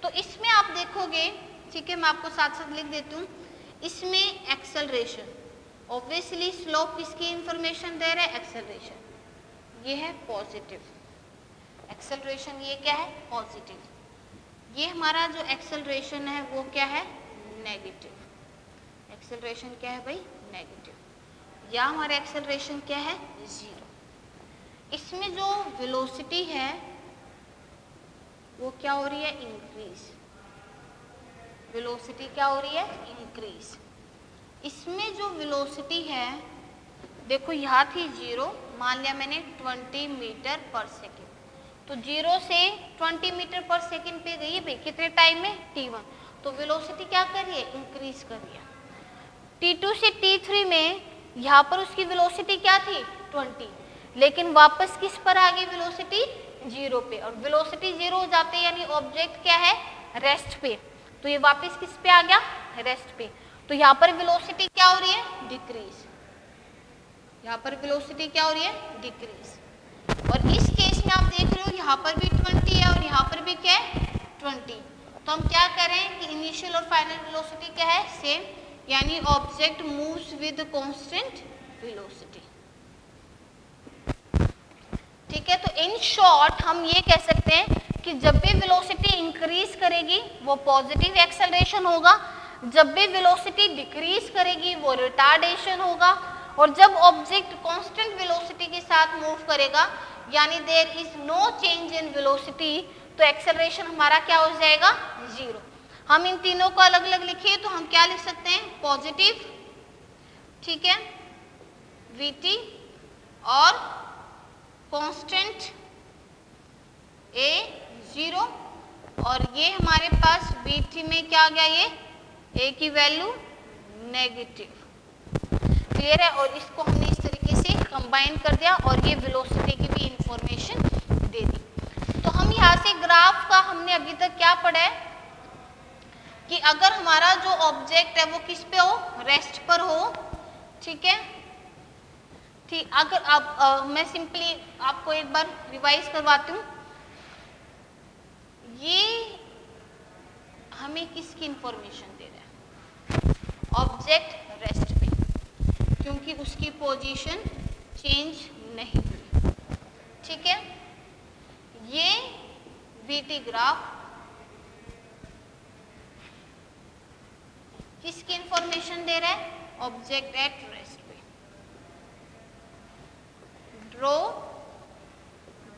S1: तो इसमें आप देखोगे, ठीक है, मैं आपको साथ साथ लिख देती हूँ, इसमें एक्सेलरेशन ऑब्वियसली स्लोप किसकी इंफॉर्मेशन दे रहा है? एक्सेलरेशन। ये है पॉजिटिव एक्सेलरेशन, ये क्या है? पॉजिटिव। ये हमारा जो एक्सेलरेशन है वो क्या है? नेगेटिव। एक्सेलरेशन क्या है भाई? नेगेटिव। या हमारा एक्सेलरेशन क्या है? जीरो। इसमें जो वेलोसिटी है वो क्या हो रही है? इंक्रीज। वेलोसिटी क्या हो रही है? इंक्रीज। इसमें जो वेलोसिटी है, देखो यहाँ थी जीरो, मान लिया मैंने 20 मीटर पर सेकेंड, तो जीरो से 20 मीटर पर सेकेंड पे गई है भाई, कितने टाइम में? t1। तो वेलोसिटी क्या कर रही है? इंक्रीज कर रही है। t2 से t3 में यहाँ पर उसकी वेलोसिटी क्या थी? 20, लेकिन वापस किस पर आ गई वेलोसिटी? जीरो पे। और वेलोसिटी जीरो हो जाते हैं यानी ऑब्जेक्ट क्या है? रेस्ट पे। तो ये वापस किस पे आ गया? रेस्ट पे। तो यहाँ पर वेलोसिटी क्या हो रही है? डिक्रीज। यहाँ पर वेलोसिटी क्या हो रही है? डिक्रीज। और इस केस में आप देख रहे हो यहाँ पर भी 20 है और यहाँ पर भी क्या है? 20। तो हम क्या करें कि इनिशियल और फाइनल वेलोसिटी क्या है? सेम, यानी object moves with constant velocity. ठीक है, तो इन शॉर्ट हम ये कह सकते हैं कि जब भी वेलोसिटी इंक्रीज करेगी वो पॉजिटिव एक्सेलरेशन होगा, जब भी वेलोसिटी डिक्रीज करेगी वो रिटार्डेशन होगा, और जब ऑब्जेक्ट कांस्टेंट वेलोसिटी के साथ मूव करेगा यानी there is no change in velocity, तो एक्सेलरेशन हमारा क्या हो जाएगा? जीरो। हम इन तीनों को अलग अलग लिखिए तो हम क्या लिख सकते हैं? पॉजिटिव, ठीक है, vt, और कांस्टेंट a जीरो, और ये हमारे पास vt में क्या आ गया? ये a की वैल्यू नेगेटिव। क्लियर है? और इसको हमने इस तरीके से कंबाइन कर दिया और ये वेलोसिटी की भी इंफॉर्मेशन दे दी। तो हम यहाँ से ग्राफ का हमने अभी तक क्या पढ़ा है कि अगर हमारा जो ऑब्जेक्ट है वो किस पे हो? रेस्ट पर हो। ठीक है, ठीक। अगर आप मैं सिंपली आपको एक बार रिवाइज करवाती हूँ। ये हमें किसकी इंफॉर्मेशन दे रहा है? ऑब्जेक्ट रेस्ट पे, क्योंकि उसकी पोजीशन चेंज नहीं हुई। ठीक है, ये वीटी ग्राफ किसकी इंफॉर्मेशन दे रहा है? ऑब्जेक्ट एट रेस्ट पे। Draw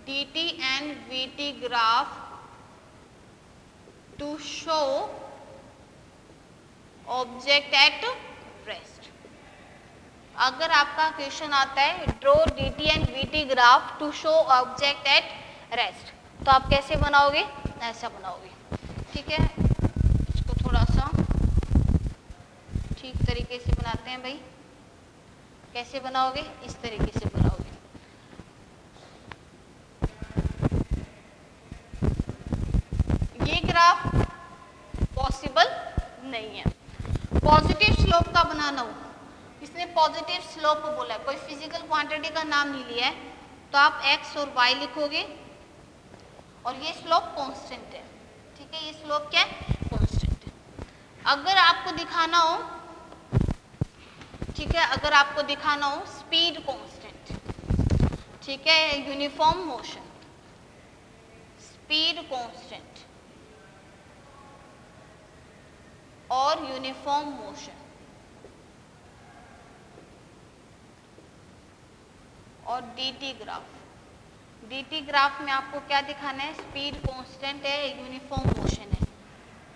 S1: dt and vt graph to show object at rest। अगर आपका क्वेश्चन आता है draw dt and vt graph to show object at rest, तो आप कैसे बनाओगे? ऐसा बनाओगे। ठीक है, इसको थोड़ा सा ठीक तरीके से बनाते हैं भाई। कैसे बनाओगे? इस तरीके से बनाओगे। ये ग्राफ पॉसिबल नहीं है। पॉजिटिव स्लोप का बनाना हो, इसने पॉजिटिव स्लोप बोला है, कोई फिजिकल क्वांटिटी का नाम नहीं लिया है, तो आप x और y लिखोगे और ये स्लोप कांस्टेंट है। ठीक है, ये स्लोप क्या है? कांस्टेंट है। अगर आपको दिखाना हो, ठीक है, अगर आपको दिखाना हो स्पीड कांस्टेंट, ठीक है, यूनिफॉर्म मोशन, स्पीड कांस्टेंट और यूनिफॉर्म मोशन और dt ग्राफ। dt ग्राफ में आपको क्या दिखाना है? स्पीड कांस्टेंट है, यूनिफॉर्म मोशन है,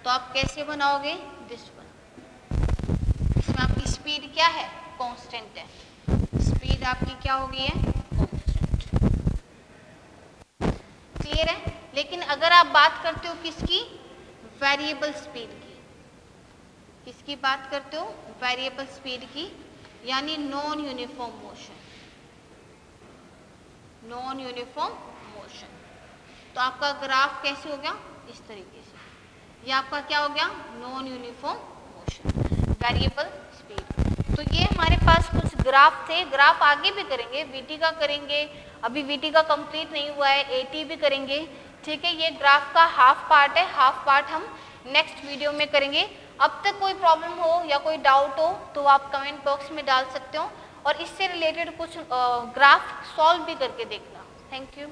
S1: तो आप कैसे बनाओगे? This one. इसमें आपकी स्पीड क्या है? कांस्टेंट है। स्पीड आपकी क्या हो गई है? कांस्टेंट। क्लियर है? लेकिन अगर आप बात करते हो किसकी? वेरिएबल स्पीड की। किसकी बात करते हो? वेरिएबल स्पीड की, यानी non uniform motion. Non uniform motion, तो आपका ग्राफ कैसे हो गया? इस तरीके से। ये आपका क्या हो गया? Non uniform motion, variable speed. तो ये हमारे पास कुछ ग्राफ थे। ग्राफ आगे भी करेंगे, वीटी का करेंगे, अभी वीटी का कंप्लीट नहीं हुआ है, एटी भी करेंगे। ठीक है, ये ग्राफ का हाफ पार्ट है, हाफ पार्ट हम नेक्स्ट वीडियो में करेंगे। अब तक कोई प्रॉब्लम हो या कोई डाउट हो तो आप कमेंट बॉक्स में डाल सकते हो और इससे रिलेटेड कुछ ग्राफ सॉल्व भी करके देखना। Thank you.